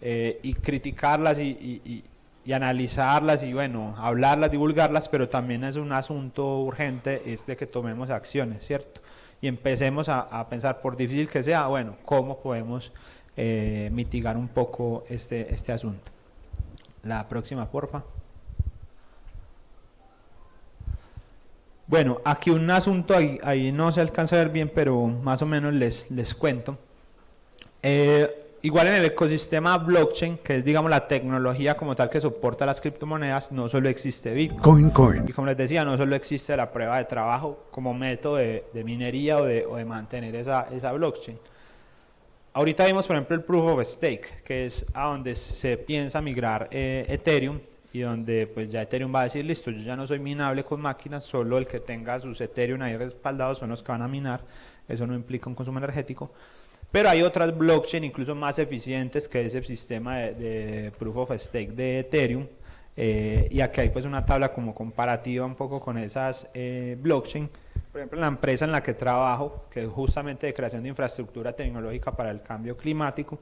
y criticarlas y analizarlas y bueno, hablarlas, divulgarlas, pero también es un asunto urgente, es de que tomemos acciones, ¿cierto? Y empecemos a pensar, por difícil que sea, bueno, cómo podemos mitigar un poco este asunto. La próxima, porfa. Bueno, aquí un asunto, ahí no se alcanza a ver bien, pero más o menos les cuento. Igual en el ecosistema blockchain, que es digamos la tecnología como tal que soporta las criptomonedas, no solo existe Bitcoin. Y como les decía, no solo existe la prueba de trabajo como método de minería o de mantener esa blockchain. Ahorita vimos por ejemplo el Proof of Stake, que es a donde se piensa migrar Ethereum, y donde pues ya Ethereum va a decir, listo, yo ya no soy minable con máquinas, solo el que tenga sus Ethereum ahí respaldados son los que van a minar. Eso no implica un consumo energético. Pero hay otras blockchain incluso más eficientes que ese sistema de Proof of Stake de Ethereum, y aquí hay pues una tabla como comparativa un poco con esas blockchain. Por ejemplo, la empresa en la que trabajo, que es justamente de creación de infraestructura tecnológica para el cambio climático,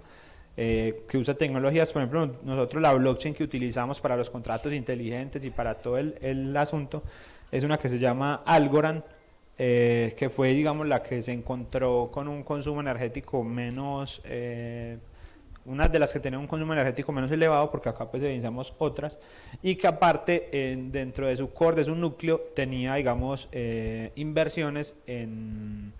que usa tecnologías, por ejemplo, nosotros la blockchain que utilizamos para los contratos inteligentes y para todo el asunto, es una que se llama Algorand, que fue, digamos, la que se encontró con un consumo energético menos, una de las que tenía un consumo energético menos elevado, porque acá pues evidenciamos otras, y que aparte dentro de su core, de su núcleo, tenía, digamos, inversiones en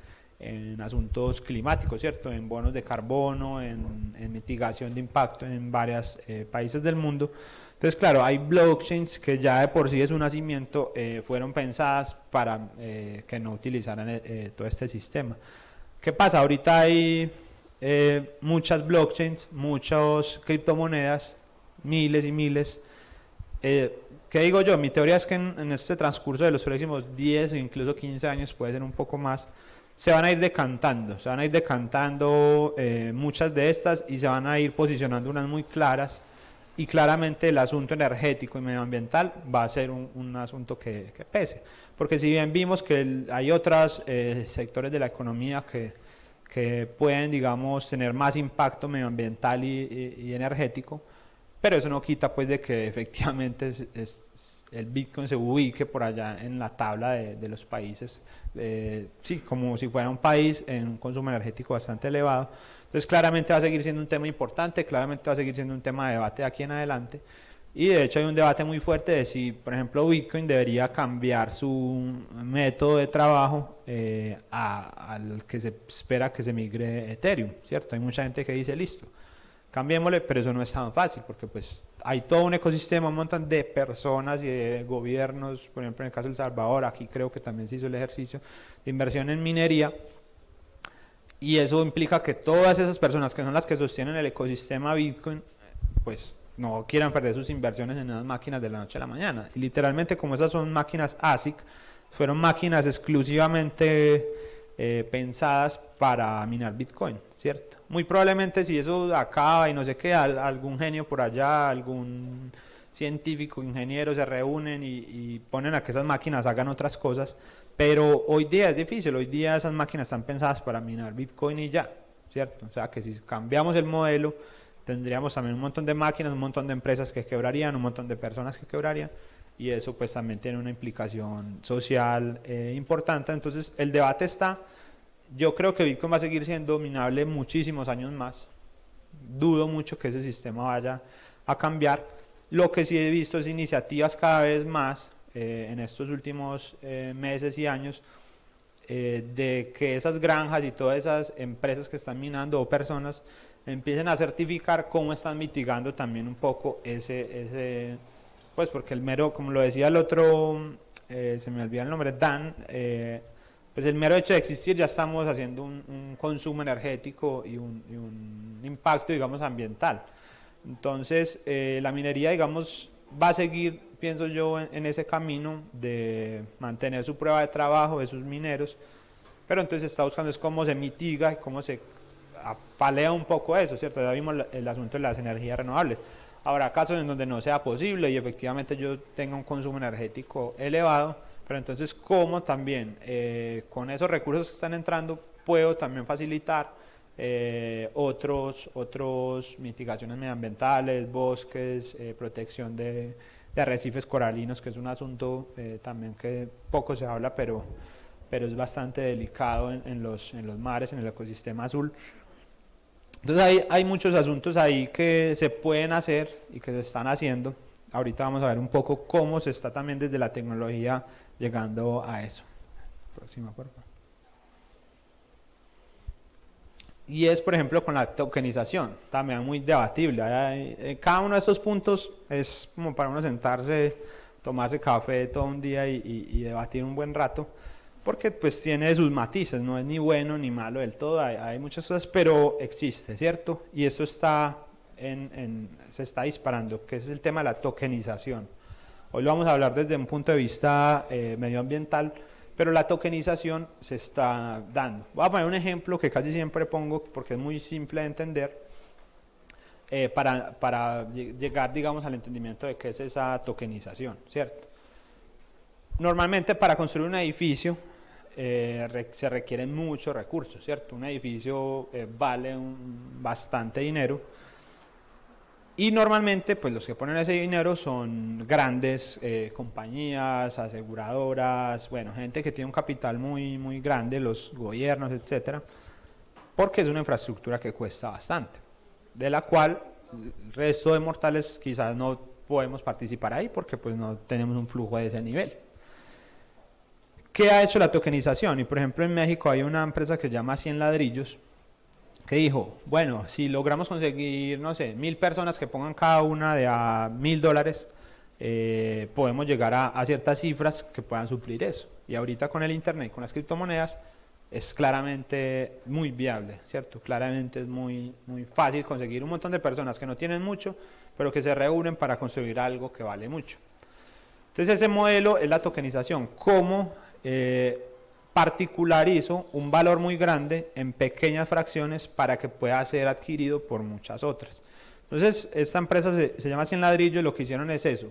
asuntos climáticos, ¿cierto? En bonos de carbono, en mitigación de impacto en varios países del mundo. Entonces, claro, hay blockchains que ya de por sí de su nacimiento fueron pensadas para que no utilizaran todo este sistema. ¿Qué pasa? Ahorita hay muchas blockchains, muchas criptomonedas, miles y miles. ¿Qué digo yo? Mi teoría es que en este transcurso de los próximos 10 o incluso 15 años, puede ser un poco más, se van a ir decantando muchas de estas, y se van a ir posicionando unas muy claras. Y claramente el asunto energético y medioambiental va a ser un asunto que pese. Porque si bien vimos que hay otros sectores de la economía que pueden, digamos, tener más impacto medioambiental y energético, pero eso no quita pues de que efectivamente el Bitcoin se ubique por allá en la tabla de los países, sí, como si fuera un país en un consumo energético bastante elevado. Entonces claramente va a seguir siendo un tema importante, claramente va a seguir siendo un tema de debate de aquí en adelante, y de hecho hay un debate muy fuerte de si, por ejemplo, Bitcoin debería cambiar su método de trabajo al que se espera que se migre Ethereum, ¿cierto? Hay mucha gente que dice, listo, cambiémosle, pero eso no es tan fácil, porque pues hay todo un ecosistema, un montón de personas y de gobiernos, por ejemplo en el caso de El Salvador, aquí creo que también se hizo el ejercicio de inversión en minería, y eso implica que todas esas personas que son las que sostienen el ecosistema Bitcoin, pues no quieran perder sus inversiones en esas máquinas de la noche a la mañana. Y literalmente, como esas son máquinas ASIC, fueron máquinas exclusivamente pensadas para minar Bitcoin, ¿cierto? Muy probablemente si eso acaba y no sé qué, algún genio por allá, algún científico, ingeniero se reúnen y ponen a que esas máquinas hagan otras cosas, pero hoy día es difícil, hoy día esas máquinas están pensadas para minar Bitcoin y ya, ¿cierto? O sea que si cambiamos el modelo, tendríamos también un montón de máquinas, un montón de empresas que quebrarían, un montón de personas que quebrarían, y eso pues también tiene una implicación social importante. Entonces el debate está, yo creo que Bitcoin va a seguir siendo dominable muchísimos años más, dudo mucho que ese sistema vaya a cambiar. Lo que sí he visto es iniciativas cada vez más en estos últimos meses y años de que esas granjas y todas esas empresas que están minando o personas empiecen a certificar cómo están mitigando también un poco pues porque el mero, como lo decía el otro, se me olvida el nombre, Dan, pues el mero hecho de existir ya estamos haciendo un consumo energético y un impacto, digamos, ambiental. Entonces, la minería, digamos, va a seguir, pienso yo, en ese camino de mantener su prueba de trabajo de sus mineros, pero entonces está buscando es cómo se mitiga y cómo se apalea un poco eso, ¿cierto? Ya vimos el asunto de las energías renovables. Habrá casos en donde no sea posible y efectivamente yo tenga un consumo energético elevado, pero entonces cómo también con esos recursos que están entrando puedo también facilitar otros mitigaciones medioambientales, bosques, protección de arrecifes coralinos, que es un asunto también que poco se habla, pero es bastante delicado en los mares, en el ecosistema azul. Entonces hay muchos asuntos ahí que se pueden hacer y que se están haciendo. Ahorita vamos a ver un poco cómo se está también desde la tecnología llegando a eso. Próxima, por favor. Y es, por ejemplo, con la tokenización, también muy debatible. Cada uno de estos puntos es como para uno sentarse, tomarse café todo un día y debatir un buen rato, porque pues tiene sus matices, no es ni bueno ni malo del todo, hay muchas cosas, pero existe, ¿cierto? Y eso está se está disparando, que es el tema de la tokenización. Hoy lo vamos a hablar desde un punto de vista medioambiental, pero la tokenización se está dando. Voy a poner un ejemplo que casi siempre pongo porque es muy simple de entender para llegar, digamos, al entendimiento de qué es esa tokenización, ¿cierto? Normalmente para construir un edificio se requieren muchos recursos, ¿cierto? Un edificio vale bastante dinero. Y normalmente, pues los que ponen ese dinero son grandes compañías, aseguradoras, bueno, gente que tiene un capital muy, muy grande, los gobiernos, etcétera, porque es una infraestructura que cuesta bastante, de la cual el resto de mortales quizás no podemos participar ahí porque pues no tenemos un flujo de ese nivel. ¿Qué ha hecho la tokenización? Y por ejemplo en México hay una empresa que se llama 100 ladrillos, que dijo, bueno, si logramos conseguir, no sé, 1000 personas que pongan cada una de a $1000, podemos llegar a ciertas cifras que puedan suplir eso. Y ahorita con el internet, con las criptomonedas, es claramente muy viable, ¿cierto? Claramente es muy, muy fácil conseguir un montón de personas que no tienen mucho, pero que se reúnen para construir algo que vale mucho. Entonces ese modelo es la tokenización, cómo particularizo un valor muy grande en pequeñas fracciones para que pueda ser adquirido por muchas otras. Entonces esta empresa se llama 100 ladrillos y lo que hicieron es eso,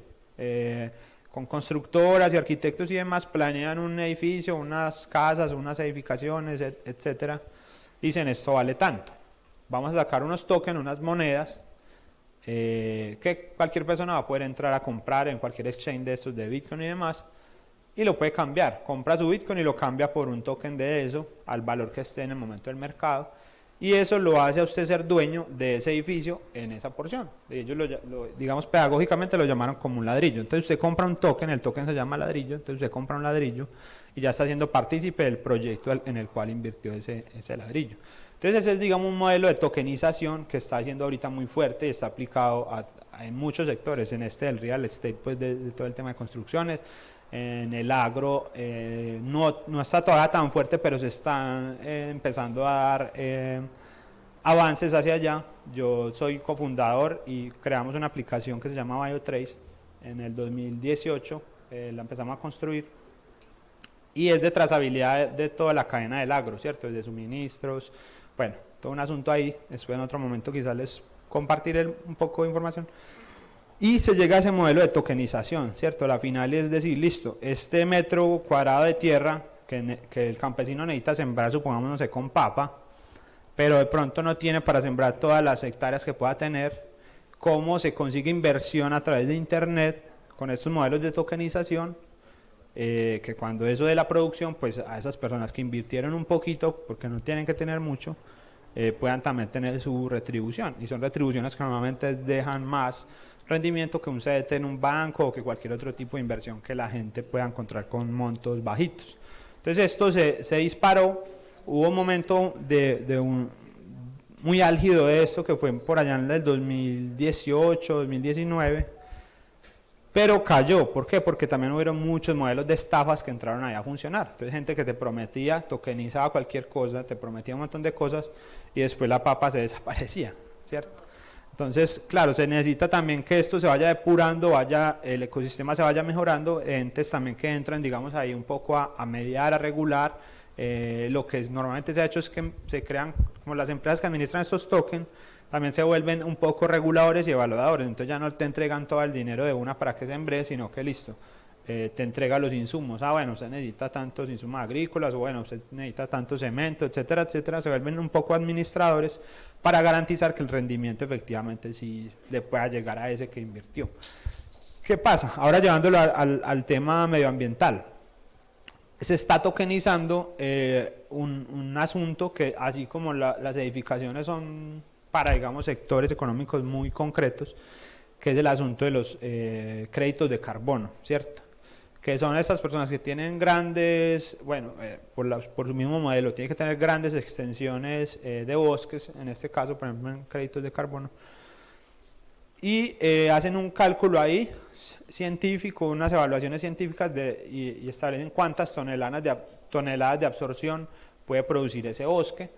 con constructoras y arquitectos y demás planean un edificio, unas casas, unas edificaciones, etcétera. Dicen esto vale tanto, vamos a sacar unos tokens, unas monedas que cualquier persona va a poder entrar a comprar en cualquier exchange de estos de Bitcoin y demás, y lo puede cambiar, compra su Bitcoin y lo cambia por un token de eso al valor que esté en el momento del mercado, y eso lo hace a usted ser dueño de ese edificio en esa porción. Ellos digamos pedagógicamente lo llamaron como un ladrillo. Entonces usted compra un token, el token se llama ladrillo, entonces usted compra un ladrillo y ya está siendo partícipe del proyecto en el cual invirtió ese ladrillo. Entonces ese es, digamos, un modelo de tokenización que está siendo ahorita muy fuerte y está aplicado en muchos sectores, en del real estate, pues de todo el tema de construcciones. En el agro no está todavía tan fuerte, pero se están empezando a dar avances hacia allá. Yo soy cofundador y creamos una aplicación que se llama BioTrace en el 2018, la empezamos a construir y es de trazabilidad de toda la cadena del agro, ¿cierto? Desde suministros, bueno, todo un asunto ahí. Después en otro momento quizás les compartiré un poco de información. Y se llega a ese modelo de tokenización, ¿cierto? La final es decir, listo, este metro cuadrado de tierra que el campesino necesita sembrar, supongamos, no sé, con papa, pero de pronto no tiene para sembrar todas las hectáreas que pueda tener, ¿cómo se consigue inversión a través de internet con estos modelos de tokenización? Que cuando eso de la producción, pues a esas personas que invirtieron un poquito, porque no tienen que tener mucho, puedan también tener su retribución, y son retribuciones que normalmente dejan más rendimiento que un CDT en un banco o que cualquier otro tipo de inversión que la gente pueda encontrar con montos bajitos. Entonces esto se disparó, hubo un momento muy álgido de esto, que fue por allá en el 2018, 2019, pero cayó. ¿Por qué? Porque también hubieron muchos modelos de estafas que entraron ahí a funcionar. Entonces gente que te prometía, tokenizaba cualquier cosa, te prometía un montón de cosas y después la papa se desaparecía, ¿cierto? Entonces, claro, se necesita también que esto se vaya depurando, el ecosistema se vaya mejorando, entes también que entran, digamos, ahí un poco a mediar, a regular. Lo que normalmente se ha hecho es que se crean, como las empresas que administran estos tokens, también se vuelven un poco reguladores y evaluadores. Entonces ya no te entregan todo el dinero de una para que se embre, sino que listo, te entrega los insumos. Bueno, usted necesita tantos insumos agrícolas, o bueno, usted necesita tanto cemento, etcétera, etcétera. Se vuelven un poco administradores para garantizar que el rendimiento efectivamente sí le pueda llegar a ese que invirtió. ¿Qué pasa? Ahora llevándolo al tema medioambiental. Se está tokenizando un asunto que, así como las edificaciones son para, digamos, sectores económicos muy concretos, que es el asunto de los créditos de carbono, ¿cierto? Que son estas personas que tienen grandes, bueno, por su mismo modelo, tienen que tener grandes extensiones de bosques, en este caso, por ejemplo, en créditos de carbono, y hacen un cálculo ahí científico, unas evaluaciones científicas y establecen cuántas toneladas de absorción puede producir ese bosque,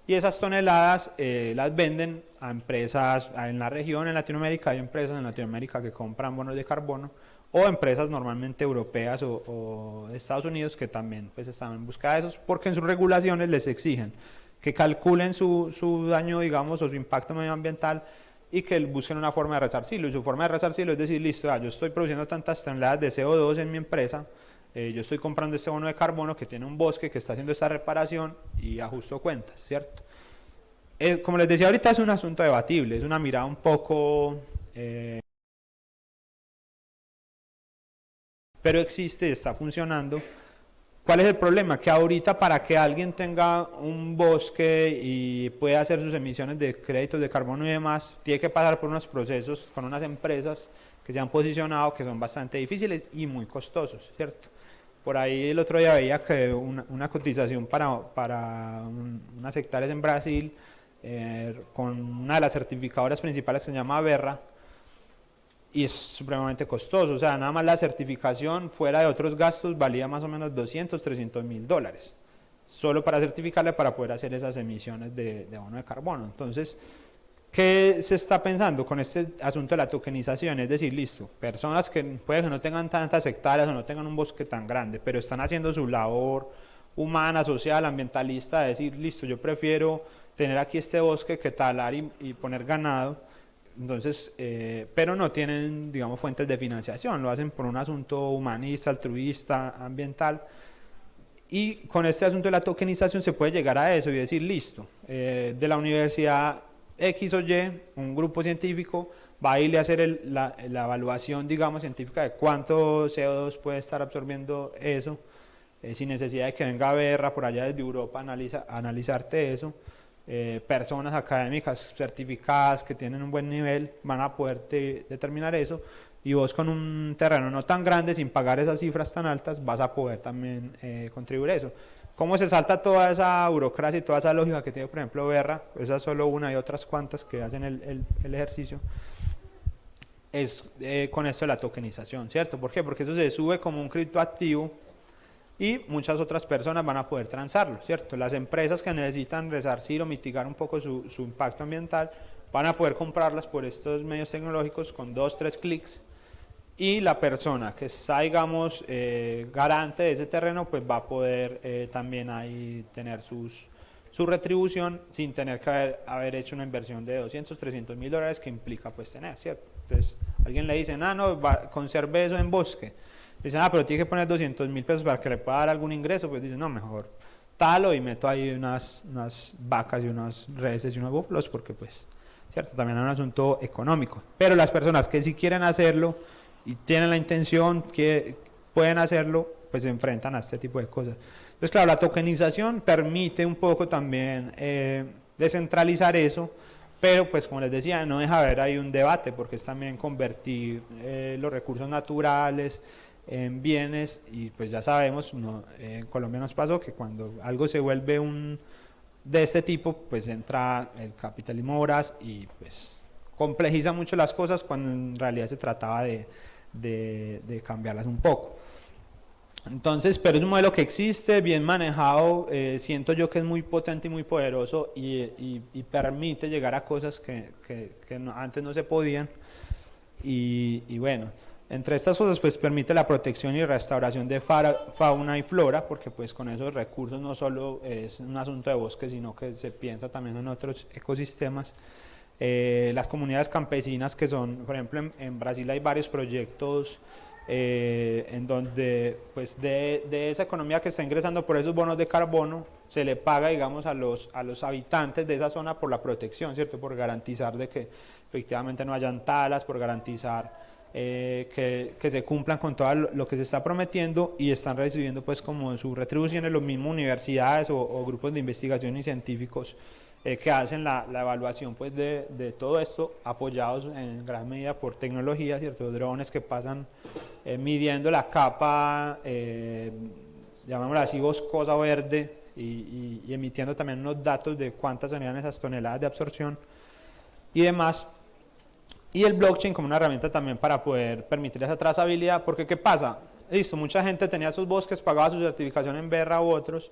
y esas toneladas las venden a empresas en la región, en Latinoamérica. Hay empresas en Latinoamérica que compran bonos de carbono, o empresas normalmente europeas o de Estados Unidos que también pues están en busca de esos, porque en sus regulaciones les exigen que calculen su daño, digamos, o su impacto medioambiental, y que busquen una forma de resarcirlo. Y su forma de resarcirlo es decir, listo, yo estoy produciendo tantas toneladas de CO2 en mi empresa, yo estoy comprando este bono de carbono que tiene un bosque que está haciendo esta reparación y ajusto cuentas, ¿cierto? Como les decía ahorita, es un asunto debatible, es una mirada un poco... pero existe y está funcionando. ¿Cuál es el problema? Que ahorita, para que alguien tenga un bosque y pueda hacer sus emisiones de créditos de carbono y demás, tiene que pasar por unos procesos con unas empresas que se han posicionado, que son bastante difíciles y muy costosos, ¿cierto? Por ahí el otro día veía que una cotización para unas hectáreas en Brasil, con una de las certificadoras principales que se llama Verra, y es supremamente costoso. O sea, nada más la certificación, fuera de otros gastos, valía más o menos $200, $300.000, solo para certificarle, para poder hacer esas emisiones de bono de carbono. Entonces, ¿qué se está pensando con este asunto de la tokenización? Es decir, listo, personas que puede que no tengan tantas hectáreas o no tengan un bosque tan grande, pero están haciendo su labor humana, social, ambientalista, de decir, listo, yo prefiero tener aquí este bosque que talar y poner ganado. Entonces, pero no tienen, digamos, fuentes de financiación, lo hacen por un asunto humanista, altruista, ambiental, y con este asunto de la tokenización se puede llegar a eso y decir, listo, de la universidad X o Y, un grupo científico va a irle a hacer la evaluación, digamos, científica de cuánto CO2 puede estar absorbiendo eso, sin necesidad de que venga Verra por allá desde Europa a analizarte eso. Personas académicas certificadas que tienen un buen nivel van a poder determinar eso, y vos con un terreno no tan grande, sin pagar esas cifras tan altas, vas a poder también contribuir a eso. ¿Cómo se salta toda esa burocracia y toda esa lógica que tiene, por ejemplo, Verra? Esa es solo una y otras cuantas que hacen el ejercicio. Es con esto de la tokenización, ¿cierto? ¿Por qué? Porque eso se sube como un criptoactivo y muchas otras personas van a poder transarlo, ¿cierto? Las empresas que necesitan resarcir o mitigar un poco su impacto ambiental van a poder comprarlas por estos medios tecnológicos con 2-3 clics, y la persona que está, digamos, garante de ese terreno, pues va a poder también ahí tener su retribución sin tener que haber hecho una inversión de $200, $300.000 que implica pues tener, ¿cierto? Entonces alguien le dice, no, conserve eso en bosque. Dicen, pero tiene que poner $200.000 para que le pueda dar algún ingreso. Pues dicen, no, mejor talo y meto ahí unas vacas y unas reses y unos búfalos, porque pues, cierto, también hay un asunto económico. Pero las personas que sí quieren hacerlo y tienen la intención, que pueden hacerlo, pues se enfrentan a este tipo de cosas. Entonces, claro, la tokenización permite un poco también descentralizar eso, pero pues como les decía, no deja de haber ahí un debate, porque es también convertir los recursos naturales en bienes, y pues ya sabemos, en Colombia nos pasó que cuando algo se vuelve de este tipo, pues entra el capitalismo voraz y pues complejiza mucho las cosas cuando en realidad se trataba de cambiarlas un poco. Entonces, pero es un modelo que existe, bien manejado, siento yo que es muy potente y muy poderoso y permite llegar a cosas que antes no se podían, y bueno, entre estas cosas pues permite la protección y restauración de fauna y flora, porque pues con esos recursos no solo es un asunto de bosque, sino que se piensa también en otros ecosistemas. Las comunidades campesinas que son, por ejemplo en Brasil hay varios proyectos en donde pues de esa economía que está ingresando por esos bonos de carbono se le paga, digamos, a los habitantes de esa zona por la protección, ¿cierto? Por garantizar de que efectivamente no hayan talas, por garantizar que se cumplan con todo lo que se está prometiendo, y están recibiendo pues como sus retribuciones los mismos universidades o grupos de investigación y científicos que hacen la evaluación pues de todo esto, apoyados en gran medida por tecnología, ¿cierto? Drones que pasan midiendo la capa, llamémosla así, boscosa verde, y emitiendo también unos datos de cuántas serían esas toneladas de absorción y demás. Y el blockchain como una herramienta también para poder permitir esa trazabilidad, porque ¿qué pasa? Listo, mucha gente tenía sus bosques, pagaba su certificación en Verra u otros,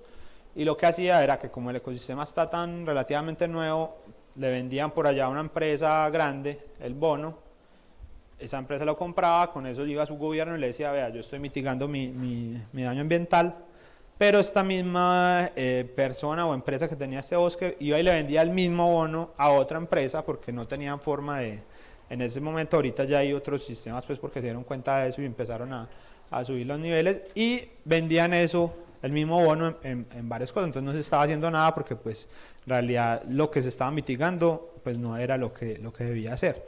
y lo que hacía era que como el ecosistema está tan relativamente nuevo, le vendían por allá a una empresa grande el bono, esa empresa lo compraba, con eso iba a su gobierno y le decía, vea, yo estoy mitigando mi daño ambiental, pero esta misma persona o empresa que tenía este bosque iba y le vendía el mismo bono a otra empresa porque no tenían forma en ese momento. Ahorita ya hay otros sistemas pues porque se dieron cuenta de eso y empezaron a subir los niveles y vendían eso, el mismo bono en varias cosas. Entonces no se estaba haciendo nada porque pues en realidad lo que se estaba mitigando pues no era lo que debía hacer.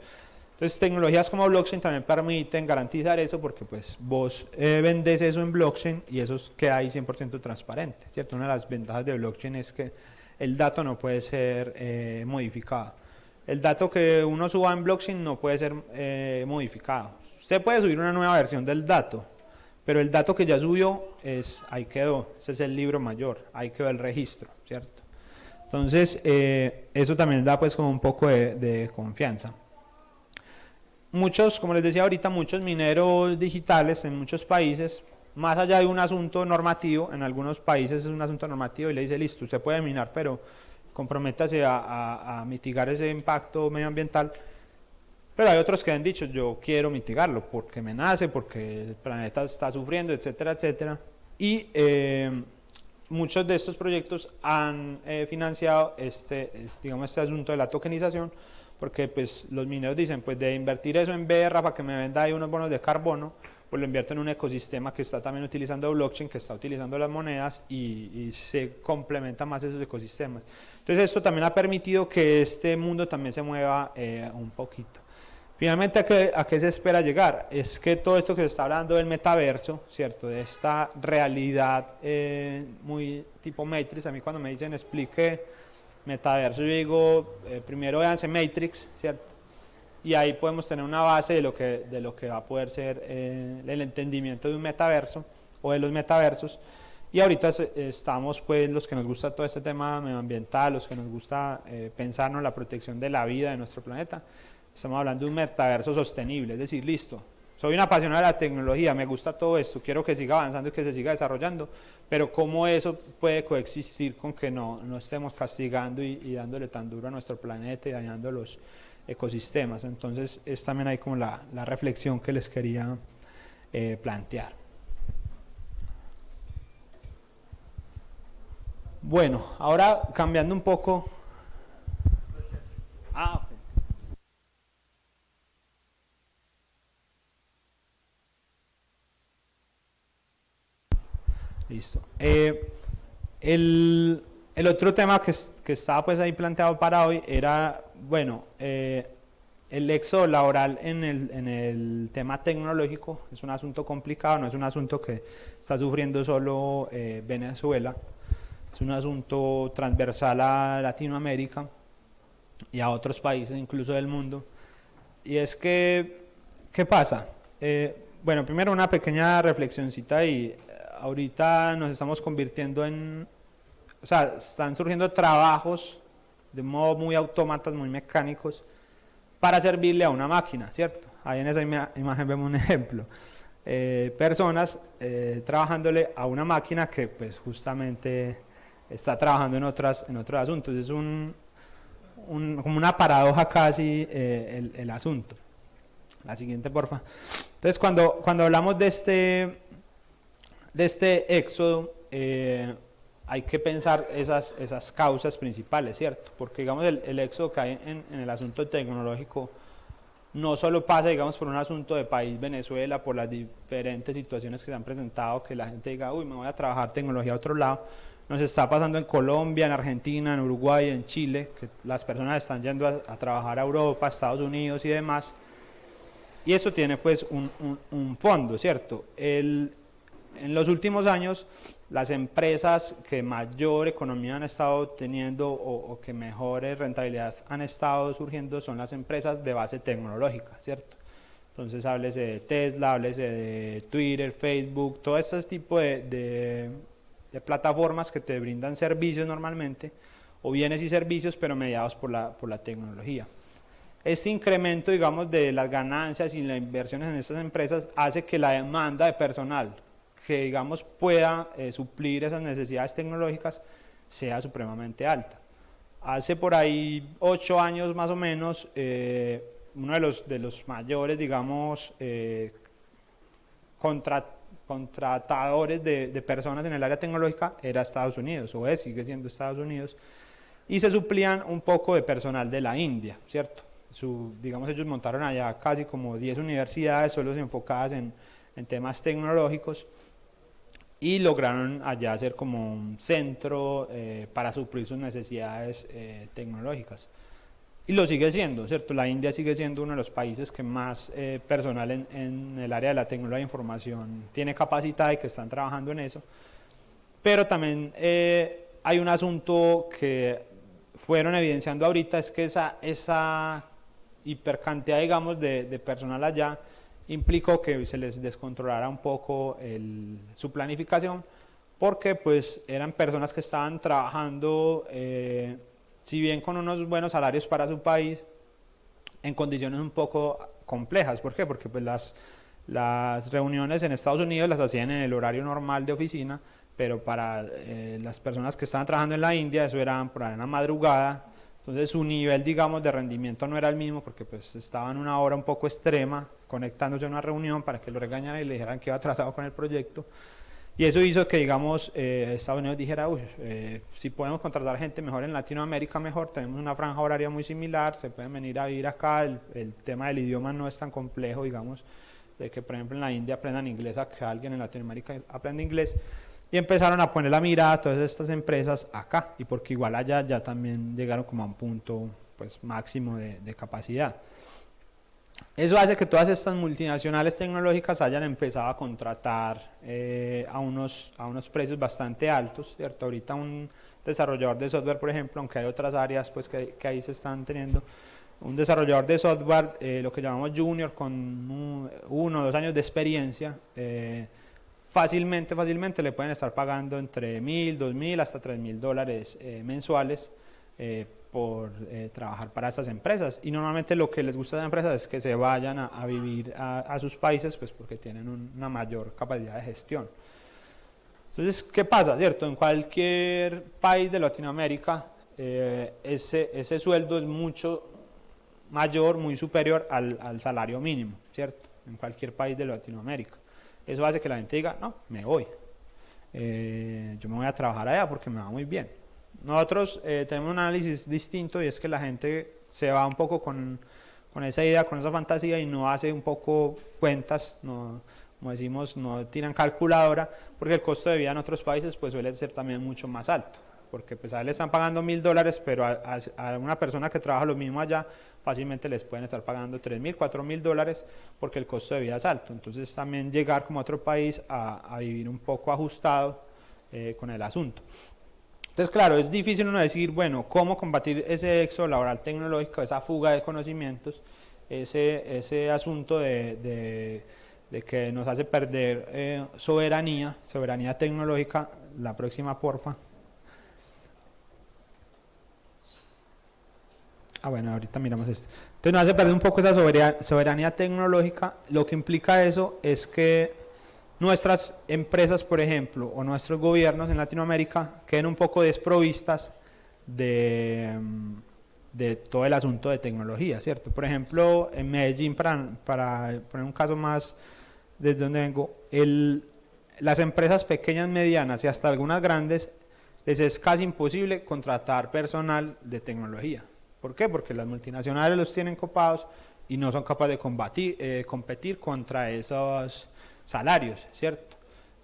Entonces tecnologías como blockchain también permiten garantizar eso, porque pues vos vendes eso en blockchain y eso queda ahí 100% transparente, ¿cierto? Una de las ventajas de blockchain es que el dato no puede ser modificado. El dato que uno suba en blockchain no puede ser modificado. Usted puede subir una nueva versión del dato, pero el dato que ya subió, ahí quedó, ese es el libro mayor, ahí quedó el registro, ¿cierto? Entonces eso también da pues como un poco de confianza. Muchos, como les decía ahorita, muchos mineros digitales en muchos países, más allá de un asunto normativo, en algunos países es un asunto normativo y le dice, listo, usted puede minar, pero comprométase a mitigar ese impacto medioambiental. Pero hay otros que han dicho, yo quiero mitigarlo porque me nace, porque el planeta está sufriendo, etcétera, etcétera. Y muchos de estos proyectos han financiado digamos, este asunto de la tokenización, porque pues los mineros dicen, pues de invertir eso en Verra para que me venda ahí unos bonos de carbono, pues lo invierto en un ecosistema que está también utilizando blockchain, que está utilizando las monedas y se complementan más esos ecosistemas. Entonces esto también ha permitido que este mundo también se mueva un poquito. Finalmente, ¿a qué se espera llegar? Es que todo esto que se está hablando del metaverso, ¿cierto? De esta realidad muy tipo Matrix. A mí cuando me dicen explique metaverso, yo digo, primero véanse Matrix, ¿cierto? Y ahí podemos tener una base de lo que va a poder ser el entendimiento de un metaverso o de los metaversos. Y ahorita estamos, pues, los que nos gusta todo este tema medioambiental, los que nos gusta pensarnos la protección de la vida de nuestro planeta, estamos hablando de un metaverso sostenible, es decir, listo, soy un apasionado de la tecnología, me gusta todo esto, quiero que siga avanzando y que se siga desarrollando, pero cómo eso puede coexistir con que no estemos castigando y dándole tan duro a nuestro planeta y dañando los ecosistemas. Entonces es también ahí como la reflexión que les quería plantear. Bueno, ahora cambiando un poco. Ok. Listo. El otro tema que estaba pues ahí planteado para hoy era, bueno, el éxodo laboral en el tema tecnológico es un asunto complicado, no es un asunto que está sufriendo solo Venezuela, es un asunto transversal a Latinoamérica y a otros países incluso del mundo. Y es que, ¿qué pasa? Bueno, primero una pequeña reflexioncita y ahorita nos estamos convirtiendo en, o sea, están surgiendo trabajos de modo muy autómatas, muy mecánicos, para servirle a una máquina, ¿cierto? Ahí en esa imagen vemos un ejemplo. Personas trabajándole a una máquina que pues justamente está trabajando en otros asuntos. Es como una paradoja casi el asunto. La siguiente, porfa. Entonces, cuando hablamos de este éxodo, hay que pensar esas causas principales, ¿cierto? Porque, digamos, el éxodo que hay en el asunto tecnológico no solo pasa, digamos, por un asunto de país Venezuela, por las diferentes situaciones que se han presentado, que la gente diga, uy, me voy a trabajar tecnología a otro lado. Nos está pasando en Colombia, en Argentina, en Uruguay, en Chile, que las personas están yendo a trabajar a Europa, a Estados Unidos y demás. Y eso tiene pues un fondo, ¿cierto? En los últimos años, las empresas que mayor economía han estado teniendo o que mejores rentabilidades han estado surgiendo son las empresas de base tecnológica, ¿cierto? Entonces, háblese de Tesla, háblese de Twitter, Facebook, todo este tipo de plataformas que te brindan servicios normalmente, o bienes y servicios, pero mediados por la tecnología. Este incremento, digamos, de las ganancias y las inversiones en estas empresas hace que la demanda de personal que, digamos, pueda suplir esas necesidades tecnológicas sea supremamente alta. Hace por ahí 8 años más o menos, uno de los mayores, digamos, contratadores de personas en el área tecnológica era Estados Unidos, o sigue siendo Estados Unidos, y se suplían un poco de personal de la India, ¿cierto? Digamos, ellos montaron allá casi como 10 universidades solo enfocadas en temas tecnológicos, y lograron allá hacer como un centro para suplir sus necesidades tecnológicas. Y lo sigue siendo, ¿cierto? La India sigue siendo uno de los países que más personal en el área de la tecnología de información tiene capacidad y que están trabajando en eso. Pero también hay un asunto que fueron evidenciando ahorita, es que esa hipercantidad, digamos, de personal allá implicó que se les descontrolara un poco su planificación, porque pues eran personas que estaban trabajando, si bien con unos buenos salarios para su país, en condiciones un poco complejas. ¿Por qué? Porque pues las reuniones en Estados Unidos las hacían en el horario normal de oficina, pero para las personas que estaban trabajando en la India, eso era por ahí en la madrugada. Entonces su nivel, digamos, de rendimiento no era el mismo, porque pues estaban una hora un poco extrema conectándose a una reunión para que lo regañaran y le dijeran que iba atrasado con el proyecto. Y eso hizo que, digamos, Estados Unidos dijera, si podemos contratar gente mejor en Latinoamérica, mejor, tenemos una franja horaria muy similar, se pueden venir a vivir acá, el tema del idioma no es tan complejo, digamos, de que por ejemplo en la India aprendan inglés a que alguien en Latinoamérica aprenda inglés. Y empezaron a poner la mirada a todas estas empresas acá, y porque igual allá ya también llegaron como a un punto pues máximo de capacidad. Eso hace que todas estas multinacionales tecnológicas hayan empezado a contratar a unos precios bastante altos, ¿cierto? Ahorita un desarrollador de software, por ejemplo, aunque hay otras áreas pues que ahí se están teniendo, un desarrollador de software, lo que llamamos junior, con 1 o 2 años de experiencia, fácilmente le pueden estar pagando entre $1,000, $2,000 hasta $3,000 mensuales por trabajar para estas empresas. Y normalmente lo que les gusta a las empresas es que se vayan a vivir a sus países, pues porque tienen una mayor capacidad de gestión. Entonces, ¿qué pasa? ¿Cierto? En cualquier país de Latinoamérica ese sueldo es mucho mayor, muy superior al salario mínimo, ¿cierto? En cualquier país de Latinoamérica. Eso hace que la gente diga, no, me voy. Yo me voy a trabajar allá porque me va muy bien. Nosotros tenemos un análisis distinto, y es que la gente se va un poco con esa idea, con esa fantasía, y no hace un poco cuentas, no, como decimos, no tiran calculadora, porque el costo de vida en otros países pues suele ser también mucho más alto, porque pues a él le están pagando $1,000, pero a una persona que trabaja lo mismo allá fácilmente les pueden estar pagando $3,000, $4,000, porque el costo de vida es alto. Entonces también llegar como a otro país a vivir un poco ajustado con el asunto. Entonces, claro, es difícil uno decir, bueno, cómo combatir ese éxodo laboral tecnológico, esa fuga de conocimientos, ese asunto de de que nos hace perder soberanía tecnológica. La próxima, porfa. Bueno, ahorita miramos esto. Entonces nos hace perder un poco esa soberanía tecnológica. Lo que implica eso es que nuestras empresas, por ejemplo, o nuestros gobiernos en Latinoamérica queden un poco desprovistas de todo el asunto de tecnología, ¿cierto? Por ejemplo, en Medellín, para poner un caso más desde donde vengo, las empresas pequeñas, medianas y hasta algunas grandes, les es casi imposible contratar personal de tecnología. ¿Por qué? Porque las multinacionales los tienen copados y no son capaces de competir contra esos salarios, ¿cierto?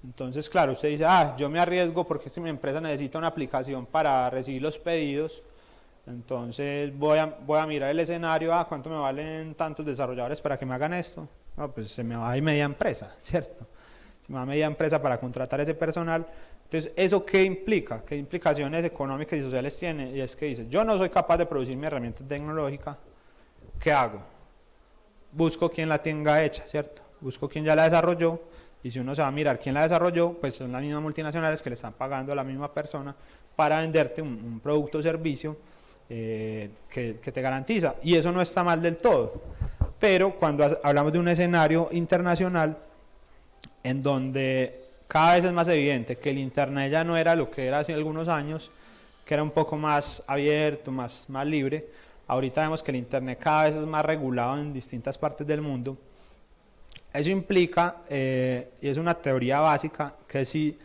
Entonces, claro, usted dice, yo me arriesgo porque si mi empresa necesita una aplicación para recibir los pedidos, entonces voy a mirar el escenario, ¿cuánto me valen tantos desarrolladores para que me hagan esto? No, pues se me va a ir media empresa, ¿cierto? Se me va media empresa para contratar ese personal. Entonces, ¿eso qué implica? ¿Qué implicaciones económicas y sociales tiene? Y es que dice, yo no soy capaz de producir mi herramienta tecnológica, ¿qué hago? Busco quien la tenga hecha, ¿cierto? Busco quien ya la desarrolló, y si uno se va a mirar quién la desarrolló, pues son las mismas multinacionales que le están pagando a la misma persona para venderte un producto o servicio que te garantiza, y eso no está mal del todo. Pero cuando hablamos de un escenario internacional en donde cada vez es más evidente que el internet ya no era lo que era hace algunos años, que era un poco más abierto, más libre, ahorita vemos que el internet cada vez es más regulado en distintas partes del mundo. Eso implica, y es una teoría básica, que si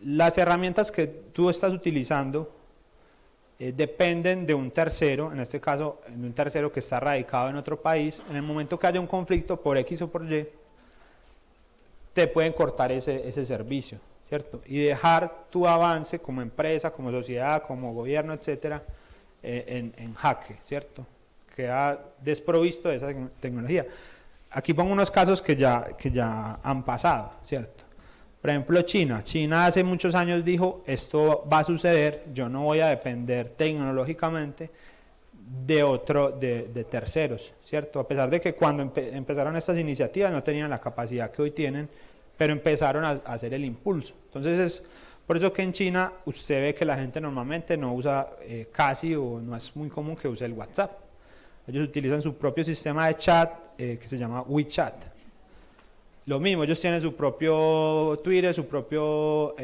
las herramientas que tú estás utilizando dependen de un tercero, en este caso de un tercero que está radicado en otro país, en el momento que haya un conflicto por X o por Y, te pueden cortar ese servicio, ¿cierto? Y dejar tu avance como empresa, como sociedad, como gobierno, etcétera, en jaque, ¿cierto? Queda desprovisto de esa tecnología. Aquí pongo unos casos que ya han pasado, ¿cierto? Por ejemplo, China hace muchos años dijo, esto va a suceder, yo no voy a depender tecnológicamente de terceros, ¿cierto? A pesar de que cuando empezaron estas iniciativas no tenían la capacidad que hoy tienen, pero empezaron a hacer el impulso. Entonces es por eso que en China usted ve que la gente normalmente no usa casi, o no es muy común que use el WhatsApp. Ellos utilizan su propio sistema de chat que se llama WeChat. Lo mismo, ellos tienen su propio Twitter, su propio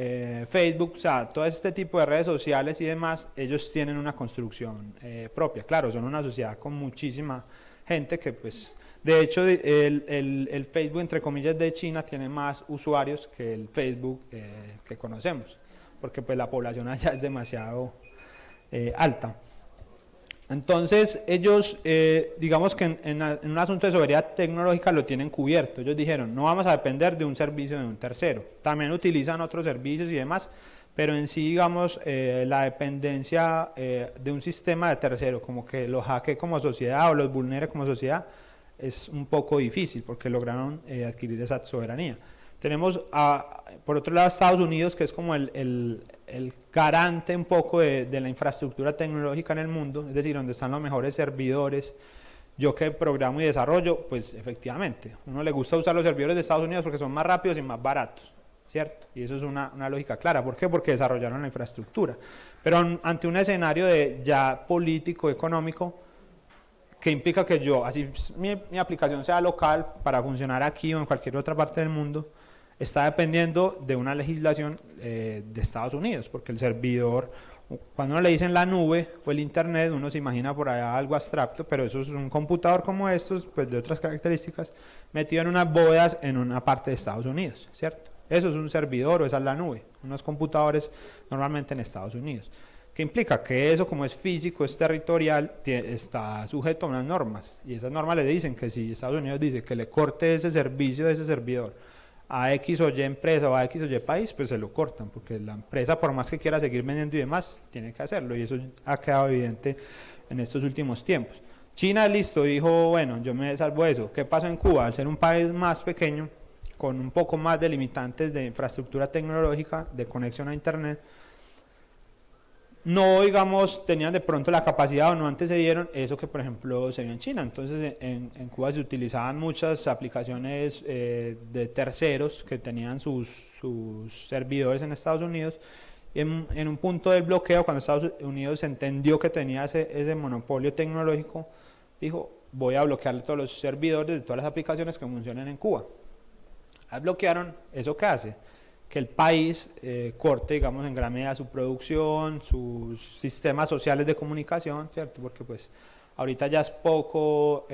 Facebook, o sea, todo este tipo de redes sociales y demás, ellos tienen una construcción propia. Claro, son una sociedad con muchísima gente que, pues, de hecho, el Facebook, entre comillas, de China tiene más usuarios que el Facebook que conocemos, porque pues la población allá es demasiado alta. Entonces ellos, digamos que en un asunto de soberanía tecnológica lo tienen cubierto. Ellos dijeron, no vamos a depender de un servicio de un tercero. También utilizan otros servicios y demás, pero en sí, digamos, la dependencia de un sistema de tercero, como que los hackee como sociedad o los vulnere como sociedad, es un poco difícil porque lograron adquirir esa soberanía. Tenemos, por otro lado, Estados Unidos, que es como el garante un poco de la infraestructura tecnológica en el mundo, es decir, donde están los mejores servidores. Yo que programo y desarrollo, pues efectivamente, a uno le gusta usar los servidores de Estados Unidos porque son más rápidos y más baratos, ¿cierto? Y eso es una lógica clara. ¿Por qué? Porque desarrollaron la infraestructura. Pero ante un escenario ya político, económico, que implica que yo, así mi aplicación sea local, para funcionar aquí o en cualquier otra parte del mundo, está dependiendo de una legislación de Estados Unidos, porque el servidor, cuando uno le dicen la nube o el internet, uno se imagina por allá algo abstracto, pero eso es un computador como estos, pues de otras características, metido en unas bóvedas en una parte de Estados Unidos, ¿cierto? Eso es un servidor o esa es la nube, unos computadores normalmente en Estados Unidos. ¿Qué implica? Que eso, como es físico, es territorial, está sujeto a unas normas, y esas normas le dicen que si Estados Unidos dice que le corte ese servicio de ese servidor a X o Y empresa o a X o Y país, pues se lo cortan, porque la empresa, por más que quiera seguir vendiendo y demás, tiene que hacerlo, y eso ha quedado evidente en estos últimos tiempos. China, listo, dijo, bueno, yo me salvo de eso. ¿Qué pasó en Cuba? Al ser un país más pequeño, con un poco más de limitantes de infraestructura tecnológica, de conexión a internet, no, digamos, tenían de pronto la capacidad o no antecedieron eso que, por ejemplo, se vio en China. Entonces, en Cuba se utilizaban muchas aplicaciones de terceros que tenían sus servidores en Estados Unidos. En un punto del bloqueo, cuando Estados Unidos entendió que tenía ese monopolio tecnológico, dijo, voy a bloquear todos los servidores de todas las aplicaciones que funcionan en Cuba. Las bloquearon, ¿eso qué hace? Que el país corte, digamos, en gran medida su producción, sus sistemas sociales de comunicación, ¿cierto? Porque pues ahorita ya es poco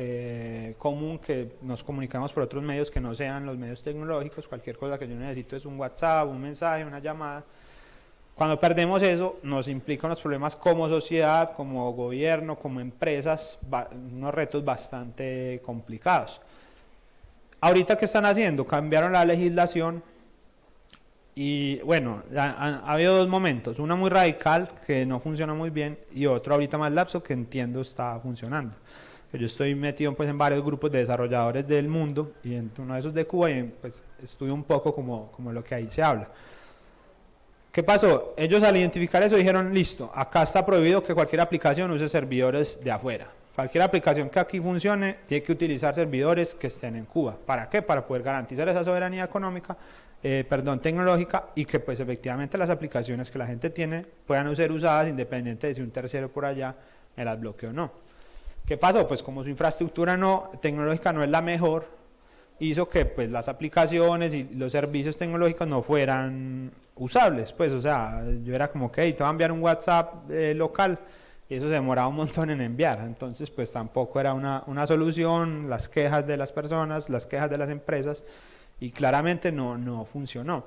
común que nos comuniquemos por otros medios que no sean los medios tecnológicos. Cualquier cosa que yo necesito es un WhatsApp, un mensaje, una llamada. Cuando perdemos eso, nos implica unos problemas como sociedad, como gobierno, como empresas, unos retos bastante complicados. Ahorita, ¿qué están haciendo? Cambiaron la legislación. Y bueno, ha habido dos momentos, uno muy radical que no funciona muy bien y otro ahorita más lapso que entiendo está funcionando. Yo estoy metido pues en varios grupos de desarrolladores del mundo y en uno de esos de Cuba y pues estudio un poco como lo que ahí se habla. ¿Qué pasó? Ellos al identificar eso dijeron, listo, acá está prohibido que cualquier aplicación use servidores de afuera. Cualquier aplicación que aquí funcione tiene que utilizar servidores que estén en Cuba. ¿Para qué? Para poder garantizar esa soberanía económica, tecnológica y que pues efectivamente las aplicaciones que la gente tiene puedan ser usadas independiente de si un tercero por allá me las bloquea o no. ¿Qué pasó? Pues como su infraestructura tecnológica no es la mejor, hizo que pues las aplicaciones y los servicios tecnológicos no fueran usables. Pues o sea, yo era como que te voy a enviar un WhatsApp local y eso se demoraba un montón en enviar, entonces pues tampoco era una solución, las quejas de las personas, las quejas de las empresas, y claramente no funcionó.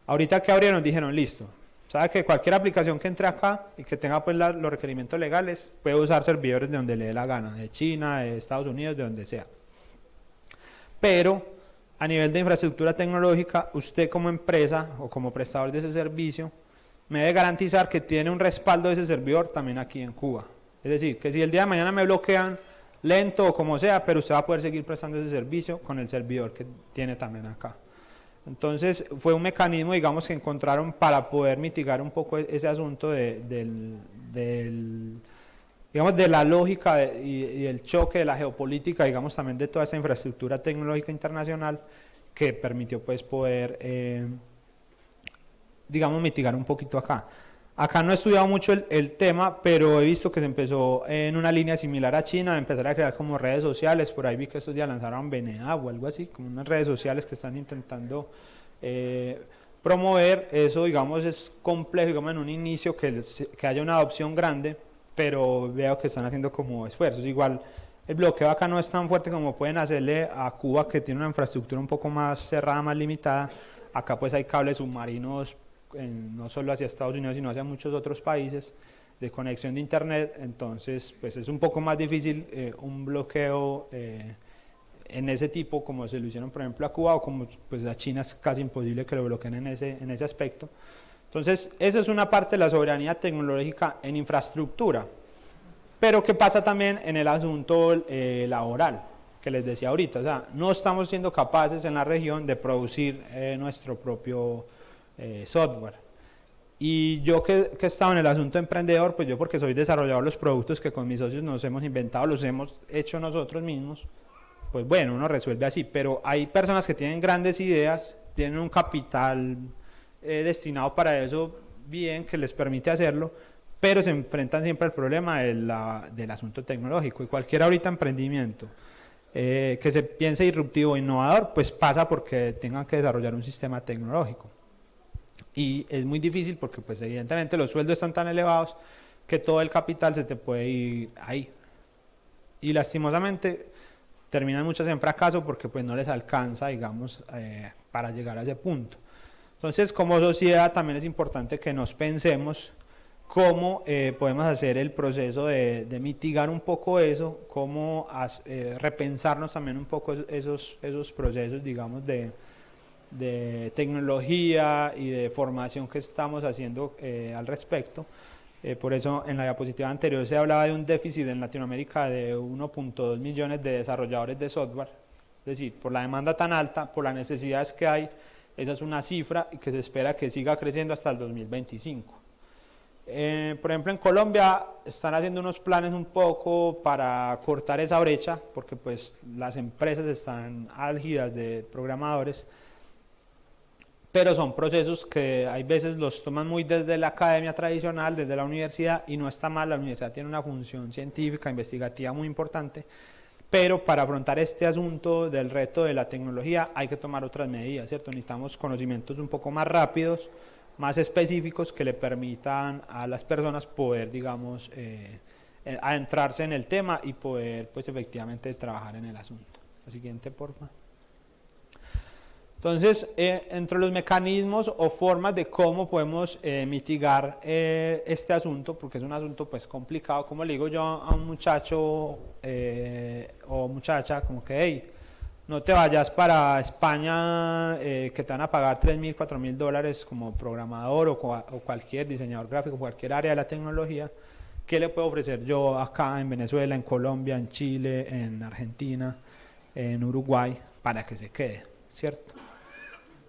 Ahorita que abrieron dijeron, listo, sabe que cualquier aplicación que entre acá y que tenga pues los requerimientos legales puede usar servidores de donde le dé la gana, de China, de Estados Unidos, de donde sea. Pero a nivel de infraestructura tecnológica, usted como empresa o como prestador de ese servicio me debe garantizar que tiene un respaldo de ese servidor también aquí en Cuba. Es decir, que si el día de mañana me bloquean lento o como sea, pero usted va a poder seguir prestando ese servicio con el servidor que tiene también acá. Entonces fue un mecanismo, digamos, que encontraron para poder mitigar un poco ese asunto digamos, de la lógica y el choque de la geopolítica, digamos, también de toda esa infraestructura tecnológica internacional que permitió pues poder digamos, mitigar un poquito acá. Acá no he estudiado mucho el tema, pero he visto que se empezó en una línea similar a China, de empezar a crear como redes sociales. Por ahí vi que estos días lanzaron Benea o algo así, como unas redes sociales que están intentando promover. Eso, digamos, es complejo, digamos, en un inicio que haya una adopción grande, pero veo que están haciendo como esfuerzos. Igual el bloqueo acá no es tan fuerte como pueden hacerle a Cuba, que tiene una infraestructura un poco más cerrada, más limitada. Acá pues hay cables submarinos no solo hacia Estados Unidos, sino hacia muchos otros países de conexión de internet. Entonces pues es un poco más difícil un bloqueo en ese tipo, como se lo hicieron por ejemplo a Cuba, o como pues a China es casi imposible que lo bloqueen en ese aspecto. Entonces esa es una parte de la soberanía tecnológica en infraestructura. Pero ¿qué pasa también en el asunto laboral que les decía ahorita? O sea, no estamos siendo capaces en la región de producir nuestro propio software. Y yo que he estado en el asunto emprendedor, pues yo porque soy desarrollador, los productos que con mis socios nos hemos inventado, los hemos hecho nosotros mismos, pues bueno, uno resuelve así. Pero hay personas que tienen grandes ideas, tienen un capital destinado para eso, bien, que les permite hacerlo, pero se enfrentan siempre al problema del asunto tecnológico. Y cualquier ahorita emprendimiento que se piense disruptivo e innovador, pues pasa porque tengan que desarrollar un sistema tecnológico. Y es muy difícil porque pues evidentemente los sueldos están tan elevados que todo el capital se te puede ir ahí. Y lastimosamente terminan muchas en fracaso porque pues no les alcanza, digamos, para llegar a ese punto. Entonces, como sociedad también es importante que nos pensemos cómo podemos hacer el proceso de mitigar un poco eso, cómo repensarnos también un poco esos procesos, digamos, de tecnología y de formación que estamos haciendo al respecto. Por eso en la diapositiva anterior se hablaba de un déficit en Latinoamérica de 1.2 millones de desarrolladores de software. Es decir, por la demanda tan alta, por las necesidades que hay, esa es una cifra y que se espera que siga creciendo hasta el 2025. Por ejemplo, en Colombia están haciendo unos planes un poco para cortar esa brecha, porque pues las empresas están álgidas de programadores, pero son procesos que hay veces los toman muy desde la academia tradicional, desde la universidad, y no está mal, la universidad tiene una función científica, investigativa muy importante, pero para afrontar este asunto del reto de la tecnología hay que tomar otras medidas, ¿cierto? Necesitamos conocimientos un poco más rápidos, más específicos, que le permitan a las personas poder, digamos, adentrarse en el tema y poder, pues, efectivamente trabajar en el asunto. La siguiente, por favor. Entonces, entre los mecanismos o formas de cómo podemos mitigar este asunto, porque es un asunto pues complicado, como le digo yo a un muchacho o muchacha, como que, hey, no te vayas para España que te van a pagar $3.000, $4.000 como programador o cualquier diseñador gráfico, cualquier área de la tecnología. ¿Qué le puedo ofrecer yo acá en Venezuela, en Colombia, en Chile, en Argentina, en Uruguay, para que se quede, ¿cierto?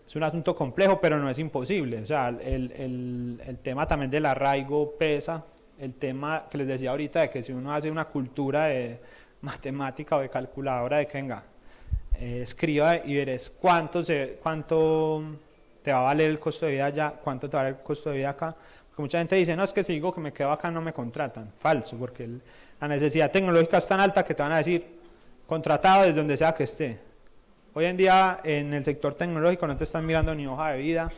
Es un asunto complejo, pero no es imposible. O sea, el tema también del arraigo pesa, el tema que les decía ahorita de que si uno hace una cultura de matemática o de calculadora, de que venga, escriba y veres cuánto te va a valer el costo de vida allá, cuánto te va a valer el costo de vida acá. Porque mucha gente dice, no, es que si digo que me quedo acá no me contratan. Falso, porque la necesidad tecnológica es tan alta que te van a decir, contratado desde donde sea que esté. Hoy en día en el sector tecnológico no te están mirando ni hoja de vida,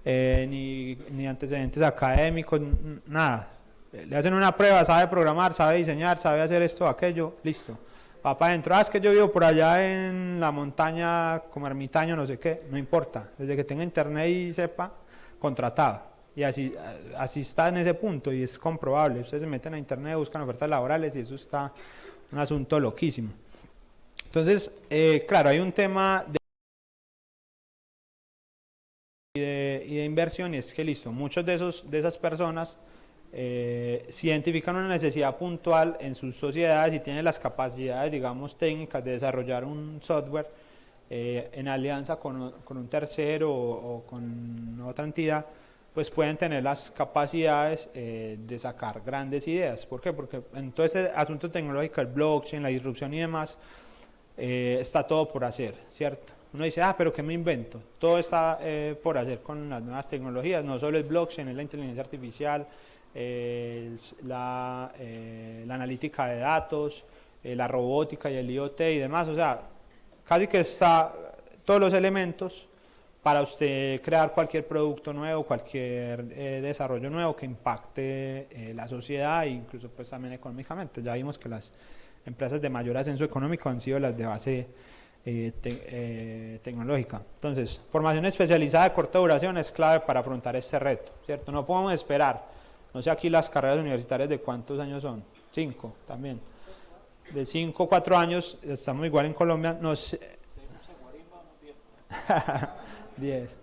ni antecedentes académicos, nada. Le hacen una prueba, sabe programar, sabe diseñar, sabe hacer esto, aquello, listo. Va para adentro, es que yo vivo por allá en la montaña como ermitaño, no sé qué, no importa. Desde que tenga internet y sepa, contratado. Y así está en ese punto y es comprobable. Ustedes se meten a internet, buscan ofertas laborales y eso está un asunto loquísimo. Entonces, claro, hay un tema de inversión y es que listo, muchos de esas personas si identifican una necesidad puntual en sus sociedades y tienen las capacidades, digamos, técnicas de desarrollar un software en alianza con un tercero o con otra entidad, pues pueden tener las capacidades de sacar grandes ideas. ¿Por qué? Porque en todo ese asunto tecnológico, el blockchain, la disrupción y demás, está todo por hacer, ¿cierto? Uno dice, pero ¿qué me invento? Todo está por hacer con las nuevas tecnologías, no solo el blockchain, es la inteligencia artificial, la analítica de datos, la robótica y el IoT y demás, o sea, casi que está todos los elementos para usted crear cualquier producto nuevo, cualquier desarrollo nuevo que impacte la sociedad e incluso pues también económicamente. Ya vimos que las empresas de mayor ascenso económico han sido las de base tecnológica. Entonces, formación especializada de corta duración es clave para afrontar este reto, ¿cierto? No podemos esperar, no sé aquí las carreras universitarias de cuántos años son, 5 también, de 5 o 4 años, estamos igual en Colombia, no sé, 10.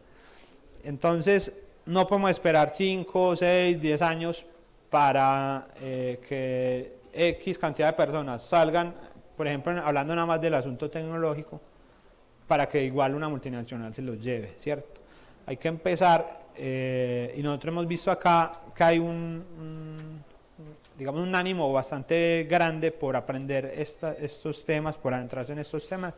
Entonces, no podemos esperar 5, 6, 10 años para que X cantidad de personas salgan, por ejemplo, hablando nada más del asunto tecnológico, para que igual una multinacional se los lleve, ¿cierto? Hay que empezar, y nosotros hemos visto acá que hay digamos, un ánimo bastante grande por aprender estos temas, por adentrarse en estos temas.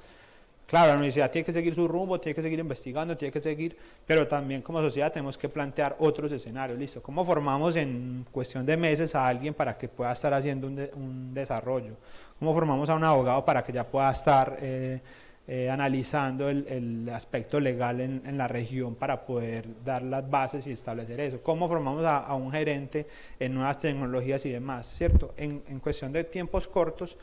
Claro, la universidad tiene que seguir su rumbo, tiene que seguir investigando, tiene que seguir, pero también como sociedad tenemos que plantear otros escenarios, ¿listo? ¿Cómo formamos en cuestión de meses a alguien para que pueda estar haciendo un desarrollo? ¿Cómo formamos a un abogado para que ya pueda estar analizando el aspecto legal en la región para poder dar las bases y establecer eso? ¿Cómo formamos a un gerente en nuevas tecnologías y demás, ¿cierto? En cuestión de tiempos cortos.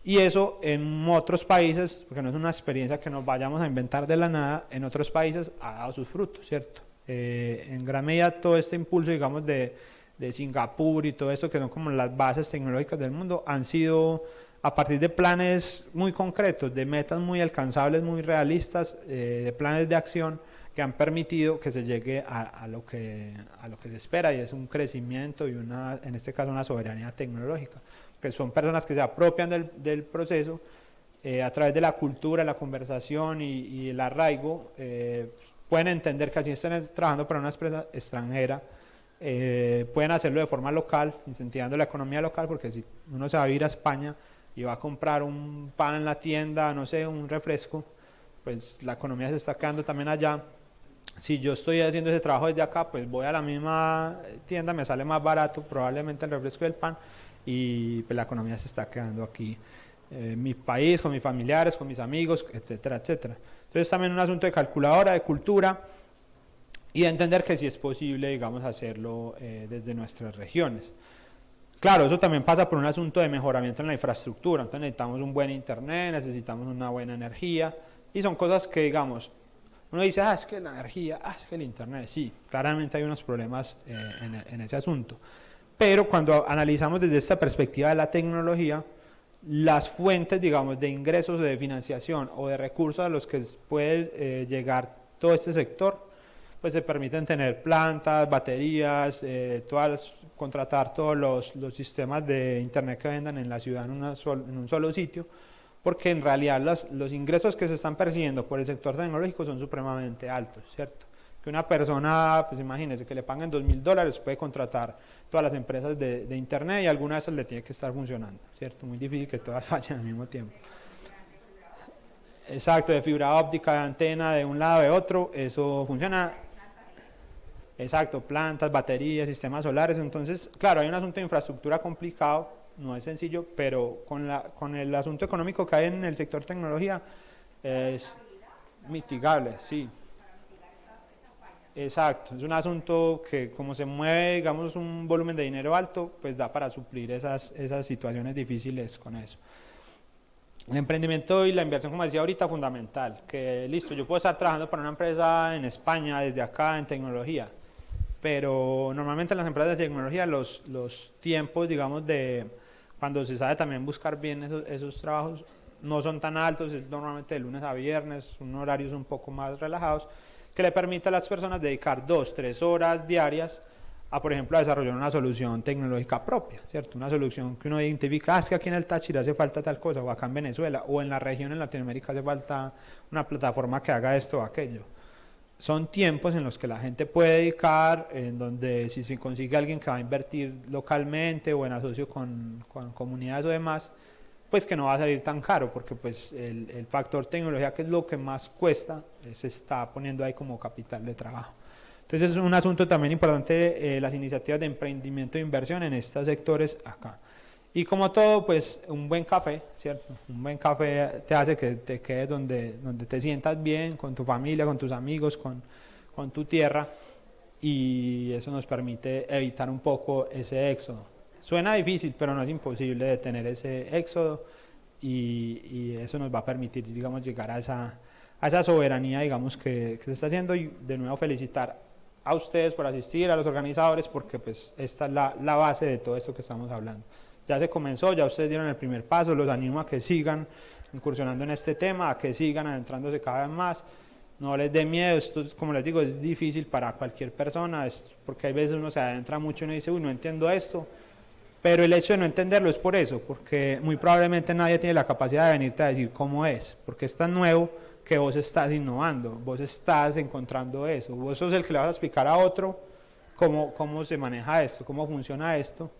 Y eso en otros países, porque no es una experiencia que nos vayamos a inventar de la nada, en otros países ha dado sus frutos, ¿cierto? En gran medida todo este impulso, digamos, de Singapur y todo esto, que son como las bases tecnológicas del mundo, han sido a partir de planes muy concretos, de metas muy alcanzables, muy realistas, de planes de acción que han permitido que se llegue a lo que se espera, y es un crecimiento y en este caso una soberanía tecnológica, que son personas que se apropian del proceso a través de la cultura, la conversación y el arraigo, pueden entender que así están trabajando para una empresa extranjera, pueden hacerlo de forma local, incentivando la economía local, porque si uno se va a ir a España y va a comprar un pan en la tienda, no sé, un refresco, pues la economía se está quedando también allá. Si yo estoy haciendo ese trabajo desde acá, pues voy a la misma tienda, me sale más barato probablemente el refresco y el pan, y pues la economía se está quedando aquí en mi país, con mis familiares, con mis amigos, etcétera, etcétera. Entonces también un asunto de calculadora, de cultura, y de entender que sí es posible, digamos, hacerlo desde nuestras regiones. Claro, eso también pasa por un asunto de mejoramiento en la infraestructura, entonces necesitamos un buen internet, necesitamos una buena energía, y son cosas que, digamos, uno dice, es que la energía, es que el internet, sí, claramente hay unos problemas en ese asunto, pero cuando analizamos desde esta perspectiva de la tecnología, las fuentes, digamos, de ingresos, de financiación o de recursos a los que puede llegar todo este sector, pues se permiten tener plantas, baterías, contratar todos los sistemas de internet que vendan en la ciudad en un solo sitio, porque en realidad los ingresos que se están percibiendo por el sector tecnológico son supremamente altos, ¿cierto? Que una persona, pues imagínense, que le paguen $2.000, puede contratar todas las empresas de internet y alguna de esas le tiene que estar funcionando, ¿cierto? Muy difícil que todas fallen al mismo tiempo. Exacto, de fibra óptica, de antena, de un lado, de otro, eso funciona. Exacto, plantas, baterías, sistemas solares. Entonces, claro, hay un asunto de infraestructura complicado, no es sencillo, pero con el asunto económico que hay en el sector tecnología es mitigable, sí. Exacto, es un asunto que como se mueve, digamos, un volumen de dinero alto, pues da para suplir esas situaciones difíciles con eso. El emprendimiento y la inversión, como decía ahorita, fundamental, que listo, yo puedo estar trabajando para una empresa en España, desde acá, en tecnología, pero normalmente en las empresas de tecnología los tiempos, digamos, de cuando se sabe también buscar bien esos trabajos no son tan altos, es normalmente de lunes a viernes, un horarios un poco más relajados, que le permite a las personas dedicar 2-3 horas diarias a, por ejemplo, a desarrollar una solución tecnológica propia, ¿cierto? Una solución que uno identifica, es que aquí en el Táchira hace falta tal cosa, o acá en Venezuela, o en la región en Latinoamérica hace falta una plataforma que haga esto o aquello. Son tiempos en los que la gente puede dedicar, en donde si se consigue alguien que va a invertir localmente o en asocio con comunidades o demás, pues que no va a salir tan caro, porque pues el factor tecnología, que es lo que más cuesta, se está poniendo ahí como capital de trabajo. Entonces es un asunto también importante, las iniciativas de emprendimiento e inversión en estos sectores acá. Y como todo, pues un buen café, ¿cierto? Un buen café te hace que te quedes donde te sientas bien, con tu familia, con tus amigos, con tu tierra, y eso nos permite evitar un poco ese éxodo. Suena difícil, pero no es imposible detener ese éxodo, y eso nos va a permitir, digamos, llegar a esa soberanía, digamos, que se está haciendo. Y de nuevo felicitar a ustedes por asistir, a los organizadores, porque pues esta es la base de todo esto que estamos hablando. Ya se comenzó, ya ustedes dieron el primer paso, los animo a que sigan incursionando en este tema, a que sigan adentrándose cada vez más, no les dé miedo. Esto, como les digo, es difícil para cualquier persona, porque hay veces uno se adentra mucho y uno dice, uy, no entiendo esto, pero el hecho de no entenderlo es por eso, porque muy probablemente nadie tiene la capacidad de venirte a decir cómo es, porque es tan nuevo que vos estás innovando, vos estás encontrando eso, vos sos el que le vas a explicar a otro cómo se maneja esto, cómo funciona esto,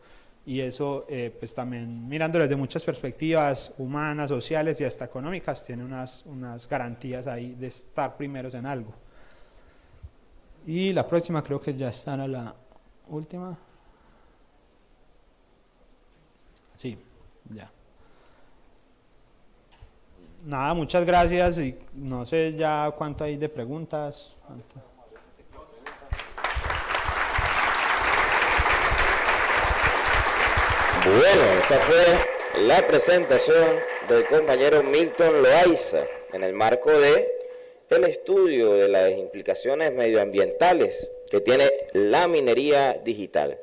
y eso pues también mirándolo desde muchas perspectivas humanas, sociales y hasta económicas, tiene unas garantías ahí de estar primeros en algo. Y la próxima creo que ya está la última. Sí, ya. Nada, muchas gracias, y no sé ya cuánto hay de preguntas. ¿Cuánto? Bueno, esa fue la presentación del compañero Milton Loaiza en el marco de el estudio de las implicaciones medioambientales que tiene la minería digital.